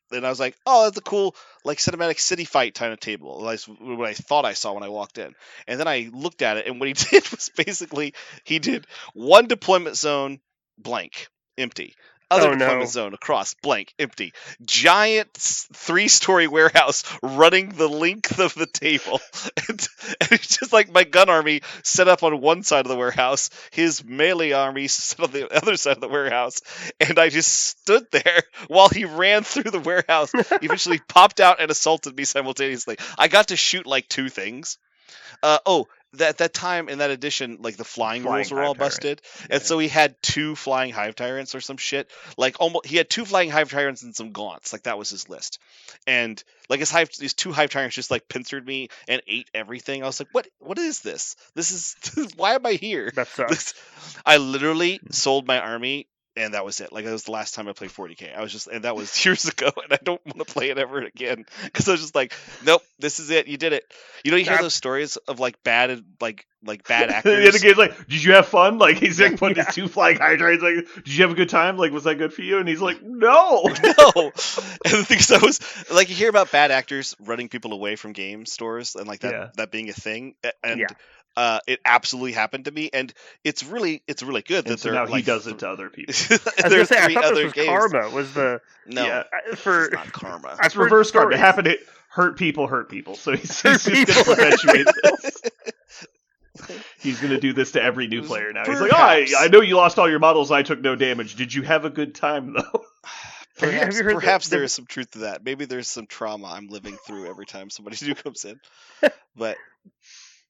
And I was like, oh, that's a cool, cinematic city fight kind of table. Like what I thought I saw when I walked in. And then I looked at it, and what he did was basically, he did one deployment zone, blank, empty. Other deployment zone across, blank, empty. Giant 3-story warehouse running the length of the table. And it's just like my gun army set up on one side of the warehouse, his melee army set on the other side of the warehouse, and I just stood there while he ran through the warehouse. He eventually popped out and assaulted me simultaneously. I got to shoot 2 things. That time in that edition, the flying rules were all busted, and so he had 2 flying hive tyrants or some shit. He had 2 flying hive tyrants and some gaunts. That was his list, and his 2 hive tyrants just pincered me and ate everything. I was like, what is this? This is why am I here? That sucks. I literally sold my army. And that was it. That was the last time I played 40K. And that was years ago, and I don't want to play it ever again. Because I was just like, nope, this is it. You did it. You hear those stories of bad bad actors. The other guy's like, did you have fun? He's putting his 2 flying hydras. Did you have a good time? Was that good for you? And he's like, no. And the thing is, you hear about bad actors running people away from game stores and that being a thing. And it absolutely happened to me, and it's really good that so now he does it to other people. There are 3 I thought other this was games. Karma was the it's not karma. It's reverse karma. It happened to hurt people. So he's just going to perpetuate this. He's going to do this to every new player now. He's like, I know you lost all your models. I took no damage. Did you have a good time though? Perhaps there is some truth to that. Maybe there's some trauma I'm living through every time somebody new comes in. But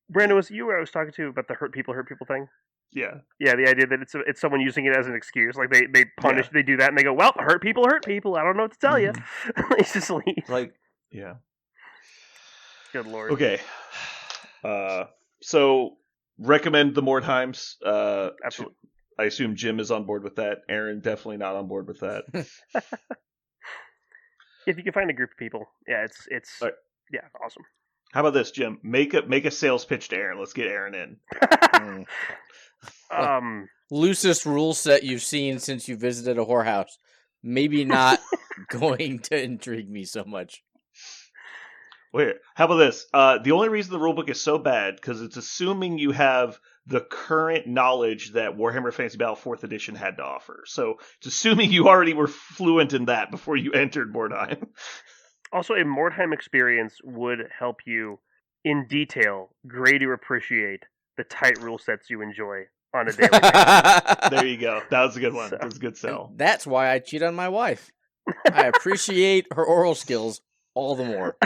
Brandon, was it you I was talking to about the hurt people thing? Yeah. Yeah, the idea that it's someone using it as an excuse. They punish, they do that, and they go, well, hurt people. I don't know what to tell you. They just leave. Yeah. Good lord. Okay. So, recommend the Mordheims. Absolutely. I assume Jim is on board with that. Aaron, definitely not on board with that. If you can find a group of people. Yeah, it's right. Yeah, awesome. How about this, Jim? Make a sales pitch to Aaron. Let's get Aaron in. Loosest rule set you've seen since you visited a whorehouse. Maybe not going to intrigue me so much. Wait, how about this? The only reason the rulebook is so bad because it's assuming you have the current knowledge that Warhammer Fantasy Battle 4th Edition had to offer. So it's assuming you already were fluent in that before you entered Mordheim. Also, a Mordheim experience would help you, in detail, greatly appreciate the tight rule sets you enjoy on a daily basis. There you go. That was a good one. That was a good sell. And that's why I cheat on my wife. I appreciate her oral skills all the more.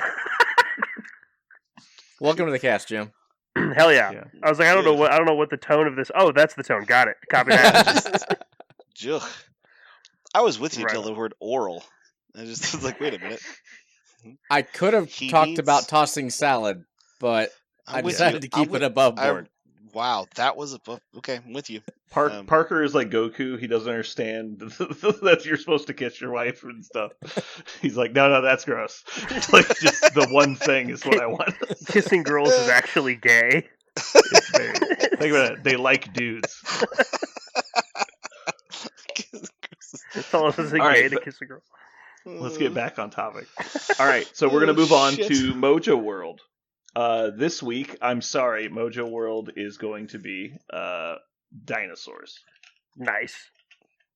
Welcome to the cast, Jim. Hell yeah. I was like, I don't know what the tone of this. Oh, that's the tone. Got it. Copy that. I was with you till the word oral. I just was like, wait a minute. I could have talked about tossing salad, but I decided to keep it above board. Wow, that was okay. I'm with you. Parker is like Goku. He doesn't understand that you're supposed to kiss your wife and stuff. He's like, no, that's gross. Like, just the one thing is what I want. Kissing girls is actually gay. Think about it. They like dudes. Tell us it's gay to kiss a girl. Let's get back on topic. All right, so we're going to move on to Mojo World. This week, I'm sorry, Mojo World is going to be Dinosaurs. Nice.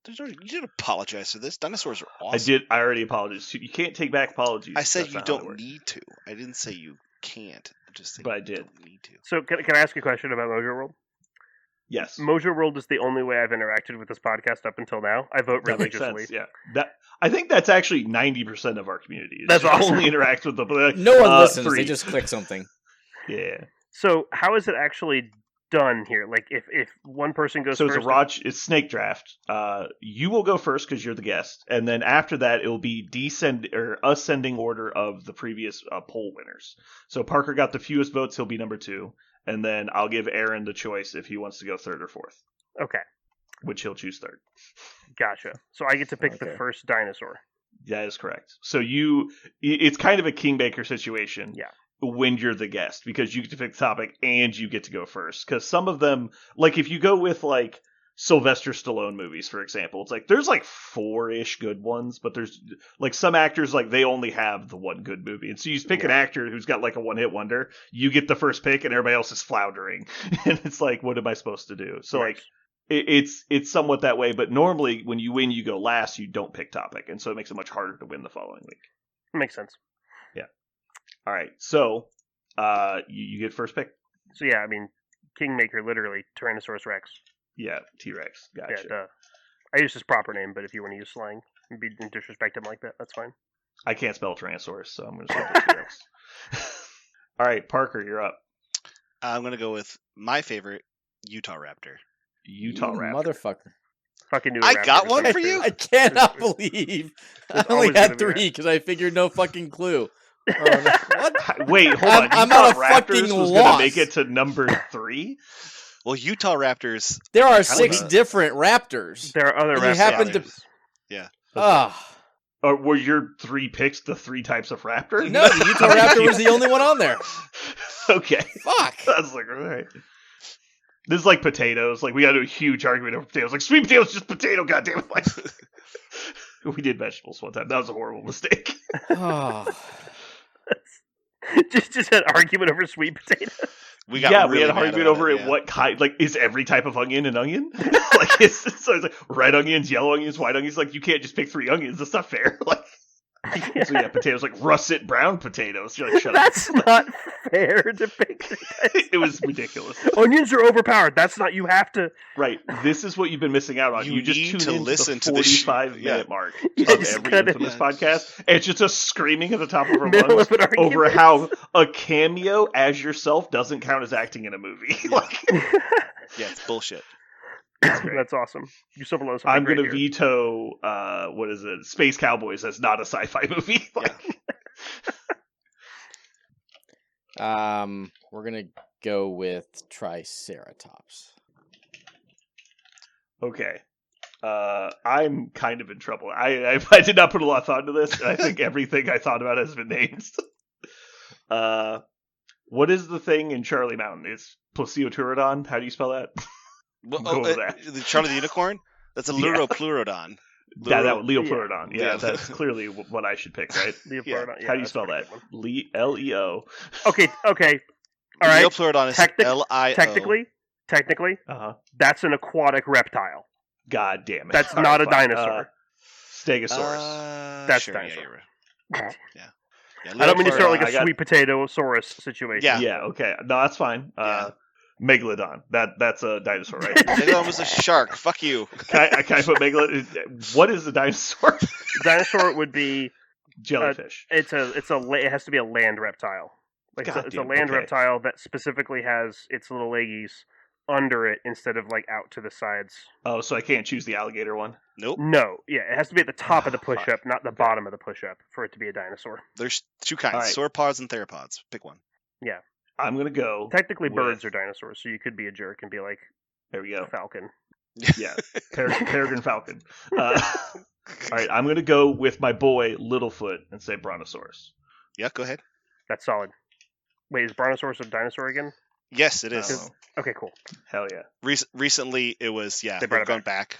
You didn't apologize for this. Dinosaurs are awesome. I already apologized. You can't take back apologies. I said you don't need to. I didn't say you can't. But I did. You don't need to. So can I ask you a question about Mojo World? Yes. Mojo World is the only way I've interacted with this podcast up until now. I vote religiously. Yeah. I think that's actually 90% of our community. That's awesome. Only interact with the no one listens. They just click something. Yeah. So how is it actually done here? Like if one person goes first, it's snake draft. You will go first because you're the guest, and then after that it'll be ascending order of the previous poll winners. So Parker got the fewest votes; he'll be number 2, and then I'll give Aaron the choice if he wants to go 3rd or 4th. Okay. Which he'll choose 3rd. Gotcha. So I get to pick the first dinosaur. That is correct. So it's kind of a kingmaker situation. Yeah. When you're the guest, because you get to pick the topic and you get to go first. Because some of them, like if you go with like Sylvester Stallone movies, for example, it's like there's like 4-ish good ones, but there's like some actors like they only have the one good movie, and so you pick an actor who's got like a one-hit wonder, you get the first pick, and everybody else is floundering, and it's like, what am I supposed to do? So like it's somewhat that way, but normally when you win, you go last, you don't pick topic, and so it makes it much harder to win the following week. Makes sense. All right, so you get first pick. So yeah, I mean, Kingmaker, literally Tyrannosaurus Rex. Yeah, T-Rex. Gotcha. Yeah, I use his proper name, but if you want to use slang and disrespect him like that, that's fine. I can't spell Tyrannosaurus, so I'm going to say T-Rex. All right, Parker, you're up. I'm going to go with my favorite, Utah Raptor. Motherfucker. Fucking knew I got one for you? I cannot believe I only had 3 because I figured no fucking clue. Oh, no. What? Wait, hold on. I'm at a fucking was loss. Going to make it to number 3? Well, Utah Raptors. There are 6 different raptors. There are other raptors. You happen to. Yeah. Were your 3 picks the 3 types of raptor? No, the Utah Raptor was the only one on there. Okay. Fuck. I was like, all right. This is like potatoes. Like, we got into a huge argument over potatoes. Like, sweet potatoes, just potato, goddammit. Like, we did vegetables one time. That was a horrible mistake. Oh. just an argument over sweet potatoes. We had an argument over it. What kind? Like, is every type of onion an onion? Like, it's like red onions, yellow onions, white onions. Like, you can't just pick 3 onions. That's not fair. Like, so yeah, potatoes like russet brown potatoes. You're like, shut That's up. not fair to pick. It was ridiculous. Onions are overpowered. That's not. You have to. Right. This is what you've been missing out on. You just need tune to in listen to the 45-minute mark of every infamous podcast. And it's just us screaming at the top of our lungs over how a cameo as yourself doesn't count as acting in a movie. Like, yeah, it's bullshit. That's awesome. You still belong. I'm going to veto. What is it? Space Cowboys as not a sci-fi movie. Like, we're gonna go with Triceratops. Okay. I'm kind of in trouble. I did not put a lot of thought into this, and I think everything I thought about has been named. What is the thing in Charlie Mountain? It's Plesioturodon. How do you spell that? Go with that. The Charlie the Unicorn? That's a Leuropleurodon. Leopleurodon. Yeah, Yeah. that's clearly what I should pick, right? Leopleurodon. Yeah, How do you spell that? Leo. Okay. All right. Leopleurodon is Lio. Technically, that's an aquatic reptile. God damn it. That's not a dinosaur. Stegosaurus. That's sure, dinosaur. Yeah. I don't mean to start like a sweet potato saurus situation. Yeah, okay. No, that's fine. Megalodon. That's a dinosaur, right? Megalodon was a shark. Fuck you. Can I put Megalodon? What is a dinosaur? Dinosaur would be jellyfish. It has to be a land reptile. Like it's a land reptile that specifically has its little leggies under it instead of like out to the sides. Oh, so I can't choose the alligator one? Nope. No, yeah, it has to be at the top of the push-up, not the bottom of the push-up, for it to be a dinosaur. There's two kinds: sauropods and theropods. Pick one. Yeah. I'm gonna go. Technically, birds are dinosaurs, so you could be a jerk and be like, "There we go, falcon." Yeah, peregrine falcon. All right, I'm gonna go with my boy Littlefoot and say Brontosaurus. Yeah, go ahead. That's solid. Wait, is Brontosaurus a dinosaur again? Yes, it is. Okay, cool. Hell yeah. Recently, it was, they brought it gone back.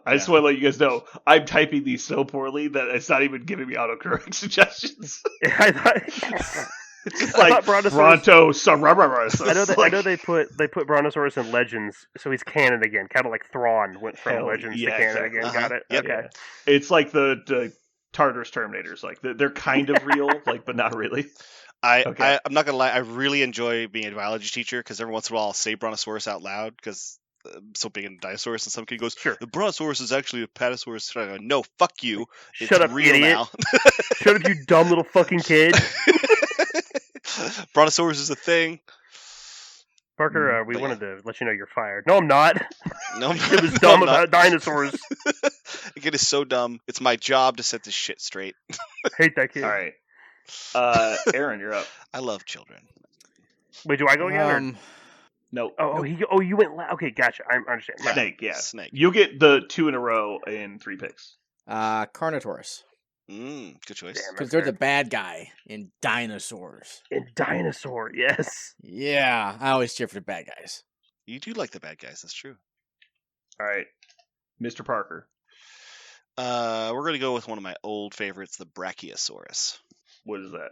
I just want to let you guys know, I'm typing these so poorly that it's not even giving me autocorrect suggestions. I thought... It's just like Brontosaurus. I know they put Brontosaurus in Legends, so he's canon again. Kind of like Thrawn went from Legends to canon again. Got it? Yep. Okay. Yeah. It's like the Tartarus Terminators. Like they're kind of real, like but not really. I'm not gonna lie. I really enjoy being a biology teacher because every once in a while I'll say Brontosaurus out loud because I'm so big into dinosaurs, and some kid goes, "Sure, the Brontosaurus is actually a Patasaurus." I go, "No, fuck you. Shut up, real idiot. Now." Shut up, you dumb little fucking kid. Brontosaurus is a thing. Parker, we wanted to let you know you're fired. No, I'm not. No, it was dumb about dinosaurs. The kid is so dumb. It's my job to set this shit straight. Hate that kid. All right. Aaron, you're up. I love children. Wait, do I go again? No. You went. Okay, gotcha. I understand. Snake, yeah. Snake. You get the 2 in a row in 3 picks. Carnotaurus. Good choice. Because they're the bad guy in Dinosaurs. In Dinosaur, yes. Yeah, I always cheer for the bad guys. You do like the bad guys. That's true. All right, Mr. Parker. We're gonna go with one of my old favorites, the Brachiosaurus. What is that?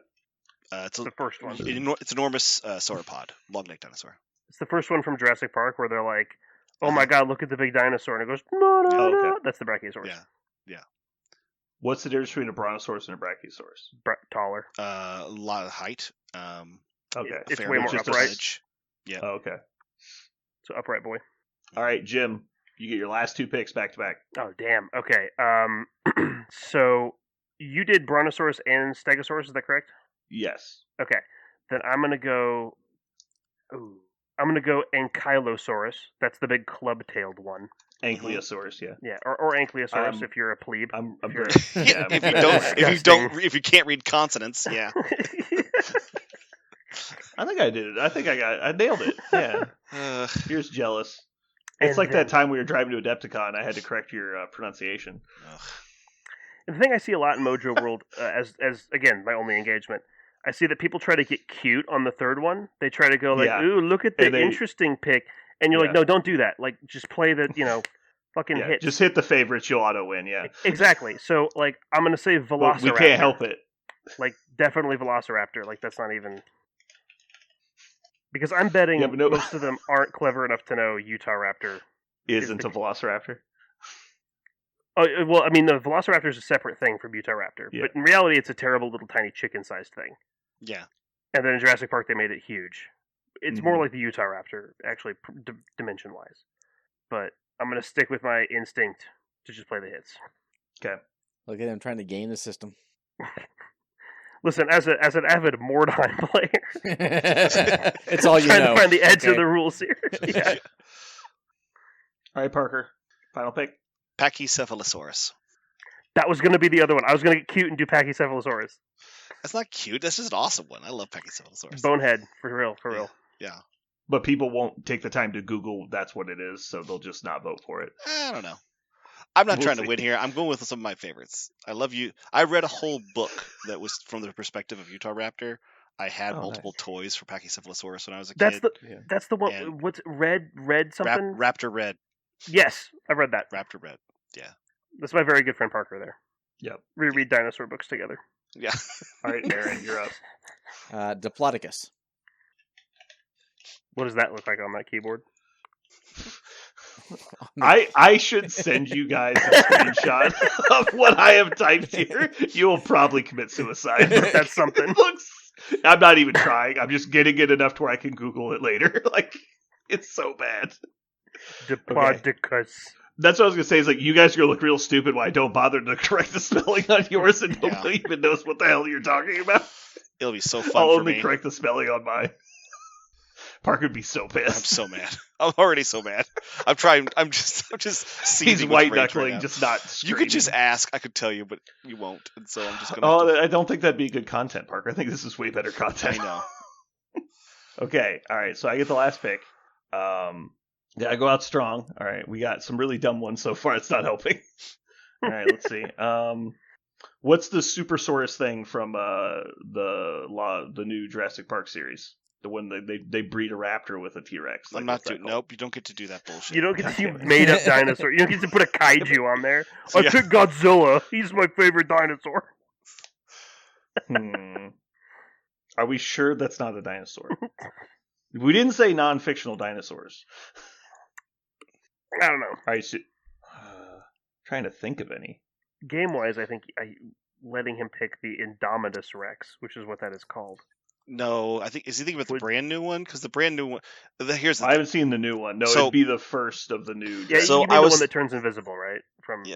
It's the first one. It's enormous sauropod, long-necked dinosaur. It's the first one from Jurassic Park where they're like, "Oh my god, look at the big dinosaur," and it goes, "No." Okay. That's the Brachiosaurus. Yeah. What's the difference between a Brontosaurus and a Brachiosaurus? Taller. A lot of height. Okay. It's way more upright. Yeah. Oh, okay. So upright boy. All right, Jim. You get your last 2 picks back to back. Oh damn. Okay. So you did Brontosaurus and Stegosaurus. Is that correct? Yes. Okay. Then I'm gonna go. Ooh. I'm gonna go Ankylosaurus. That's the big club-tailed one. Ankylosaurus, yeah. Yeah, or Ankylosaurus if you're a plebe. If you can't read consonants, yeah. I think I did it. I nailed it. Yeah. Here's jealous. It's like that time we were driving to Adepticon. I had to correct your pronunciation. And the thing I see a lot in Mojo World, as again my only engagement, I see that people try to get cute on the third one. They try to go like, "Ooh, look at the interesting pick," and you're like, "No, don't do that. Like, just play the fucking hit. Just hit the favorites. You'll auto win. Yeah, exactly. So like, I'm gonna say Velociraptor. We can't help it. Like, definitely Velociraptor. Like, that's not even because I'm betting most of them aren't clever enough to know Utah Raptor isn't a Velociraptor. Oh well, I mean the Velociraptor is a separate thing from Utah Raptor, Yeah. but in reality, it's a terrible little tiny chicken-sized thing. Yeah. And then in Jurassic Park, they made it huge. It's more like the Utah Raptor, actually, dimension-wise. But I'm going to stick with my instinct to just play the hits. Okay. Look at him trying to game the system. Listen, as an avid Mordheim player, it's all you trying know. to find the edge of the rules here. Yeah. All right, Parker. Final pick. Pachycephalosaurus. That was going to be the other one. I was going to get cute and do Pachycephalosaurus. That's not cute. That's just an awesome one. I love Pachycephalosaurus. Bonehead, for real. Yeah. But people won't take the time to Google that's what it is, so they'll just not vote for it. I don't know. I'm not trying to win here. I'm going with some of my favorites. I love you. I read a whole book that was from the perspective of Utah Raptor. I had multiple toys for Pachycephalosaurus when I was a That's kid. That's the one. And What's red something? Raptor Red. Yes, I read that. Raptor Red. Yeah. That's my very good friend Parker there. Yep. We read dinosaur books together. Yeah. All right, Aaron, you're up. Diplodocus. What does that look like on that keyboard? I should send you guys a screenshot of what I have typed here. You will probably commit suicide. That's something. I'm not even trying. I'm just getting it enough to where I can Google it later. Like, it's so bad. Diplodocus. Okay. That's what I was gonna say. Is like you guys are gonna look real stupid when I don't bother to correct the spelling on yours, and nobody even knows what the hell you're talking about. It'll be so fun. I'll only correct the spelling on mine. Parker would be so pissed. I'm so mad. I'm already so mad. I'm trying. I'm just seizing. He's white knuckling, right, just not screaming. You could just ask. I could tell you, but you won't. And so I'm just gonna. Oh, I don't think that'd be good content, Parker. I think this is way better content. I know. Okay. All right. So I get the last pick. Yeah, I go out strong. All right. We got some really dumb ones so far. It's not helping. All right. Let's see. What's the Supersaurus thing from the new Jurassic Park series? The one they breed a raptor with a T-Rex. I'm not doing. Nope, you don't get to do that bullshit. You don't get to made up dinosaur. You don't get to put a kaiju on there. I picked Godzilla. He's my favorite dinosaur. Are we sure that's not a dinosaur? We didn't say non-fictional dinosaurs. I don't know. All right, so, trying to think of any. Game-wise, I think letting him pick the Indominus Rex, which is what that is called. No, I think is he thinking about the brand new one? Because the brand new one. Here's the I haven't seen the new one. No, it'd be the first of the new. Yeah, so you mean the one that turns invisible, right? From that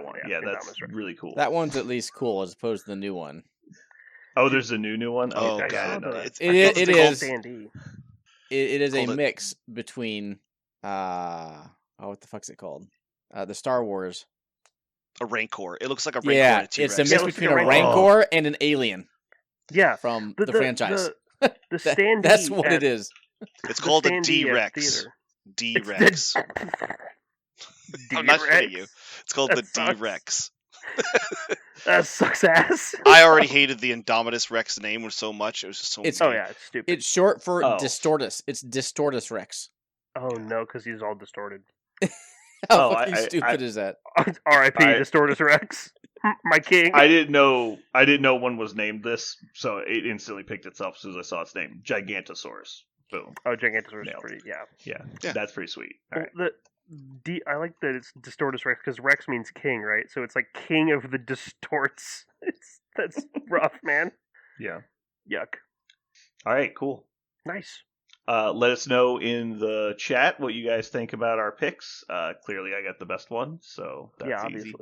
one. Yeah, that's really cool. That one's at least cool as opposed to the new one. Oh, there's a new one. Oh, okay, God, I didn't know that. It is. Sandy. It is a mix between what the fuck's it called? The Star Wars. A Rancor. It looks like a Rancor. Yeah, and a T-Rex. it's a mix between a Rancor and an alien. Yeah, from the franchise. The standee. That's what it is. It's called a D-Rex. D-Rex. I'm not kidding you. It's called the D-Rex. That sucks ass. I already hated the Indominus Rex name so much. It was just so. It's stupid. It's short for Distortus. It's Distortus Rex. Oh no, because he's all distorted. How fucking stupid is that? R.I.P. Distortus Rex, my king. I didn't know one was named this, so it instantly picked itself as soon as I saw its name. Gigantosaurus. Boom. Oh, Gigantosaurus is pretty. Yeah, that's pretty sweet. All right. I like that it's Distortus Rex because Rex means king, right? So it's like king of the distorts. That's rough, man. Yeah. Yuck. All right, cool. Nice. Let us know in the chat what you guys think about our picks. Clearly, I got the best one, so that's obviously. easy.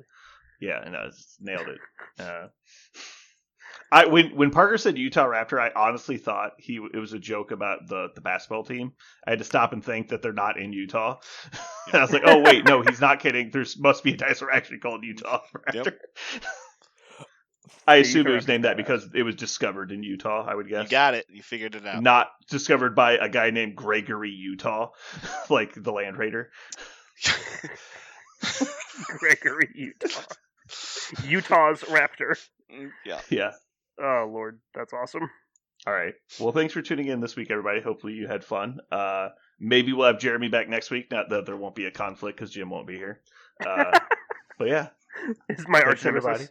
Yeah, and I nailed it. When Parker said Utah Raptor, I honestly thought it was a joke about the basketball team. I had to stop and think that they're not in Utah. And I was like, oh wait, no, he's not kidding. There must be a dinosaur actually called Utah Raptor. Yep. I assume it was named that because it was discovered in Utah, I would guess. You got it. You figured it out. Not discovered by a guy named Gregory Utah, like the Land Raider. Gregory Utah. Utah's Raptor. Yeah. Oh, Lord. That's awesome. All right. Well, thanks for tuning in this week, everybody. Hopefully you had fun. Maybe we'll have Jeremy back next week. Not that there won't be a conflict because Jim won't be here. But yeah. It's my arch nemesis.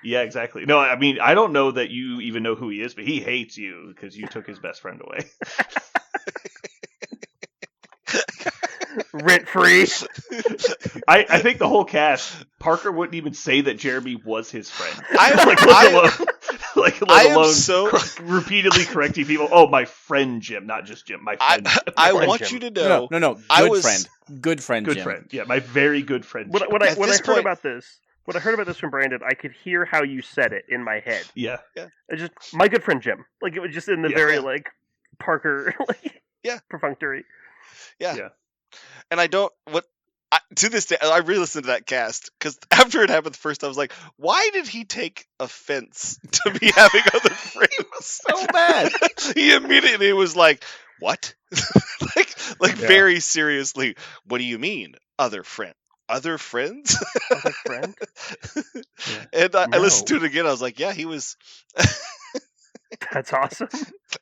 Yeah, exactly. No, I mean, I don't know that you even know who he is, but he hates you because you took his best friend away. Rent free. I think the whole cast, Parker wouldn't even say that Jeremy was his friend. Let alone repeatedly correcting people. Oh, my friend Jim, not just Jim. My friend. I want you to know. No. Good friend. Good Jim. friend. Yeah, my very good friend. When I heard about this. When I heard about this from Brandon, I could hear how you said it in my head. Yeah. It's just my good friend Jim. Like it was just in the very Parker perfunctory. Yeah. And I don't to this day I re-listened to that cast because after it happened the first time I was like, why did he take offense to me having other friends? So bad. He immediately was like, what? Very seriously. What do you mean other friend? Other friends? Other friend? And I listened to it again. I was like, yeah, he was. That's awesome.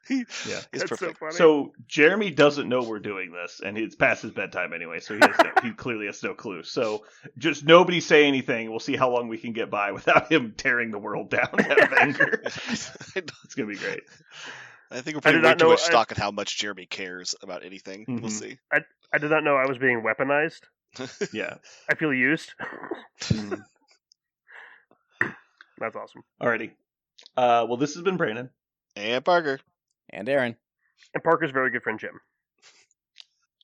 Yeah, That's perfect. so funny. So Jeremy doesn't know we're doing this, and it's past his bedtime anyway, so he clearly has no clue. So just nobody say anything. We'll see how long we can get by without him tearing the world down out of anger. It's gonna be great. I think we're putting way too much stock in how much Jeremy cares about anything. Mm-hmm. We'll see. I did not know I was being weaponized. Yeah. I feel used. Mm-hmm. That's awesome. Alrighty. Well, this has been Brandon. And Parker. And Aaron. And Parker's very good friend Jim.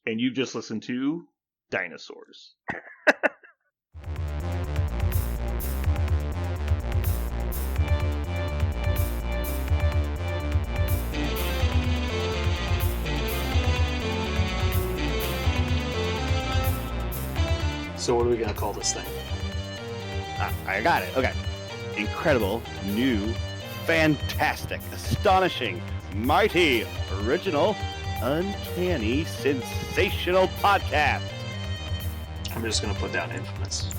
And you've just listened to Dinosaurs. So what are we going to call this thing? I got it. Okay. Incredible, new, fantastic, astonishing, mighty, original, uncanny, sensational podcast. I'm just going to put down infamous.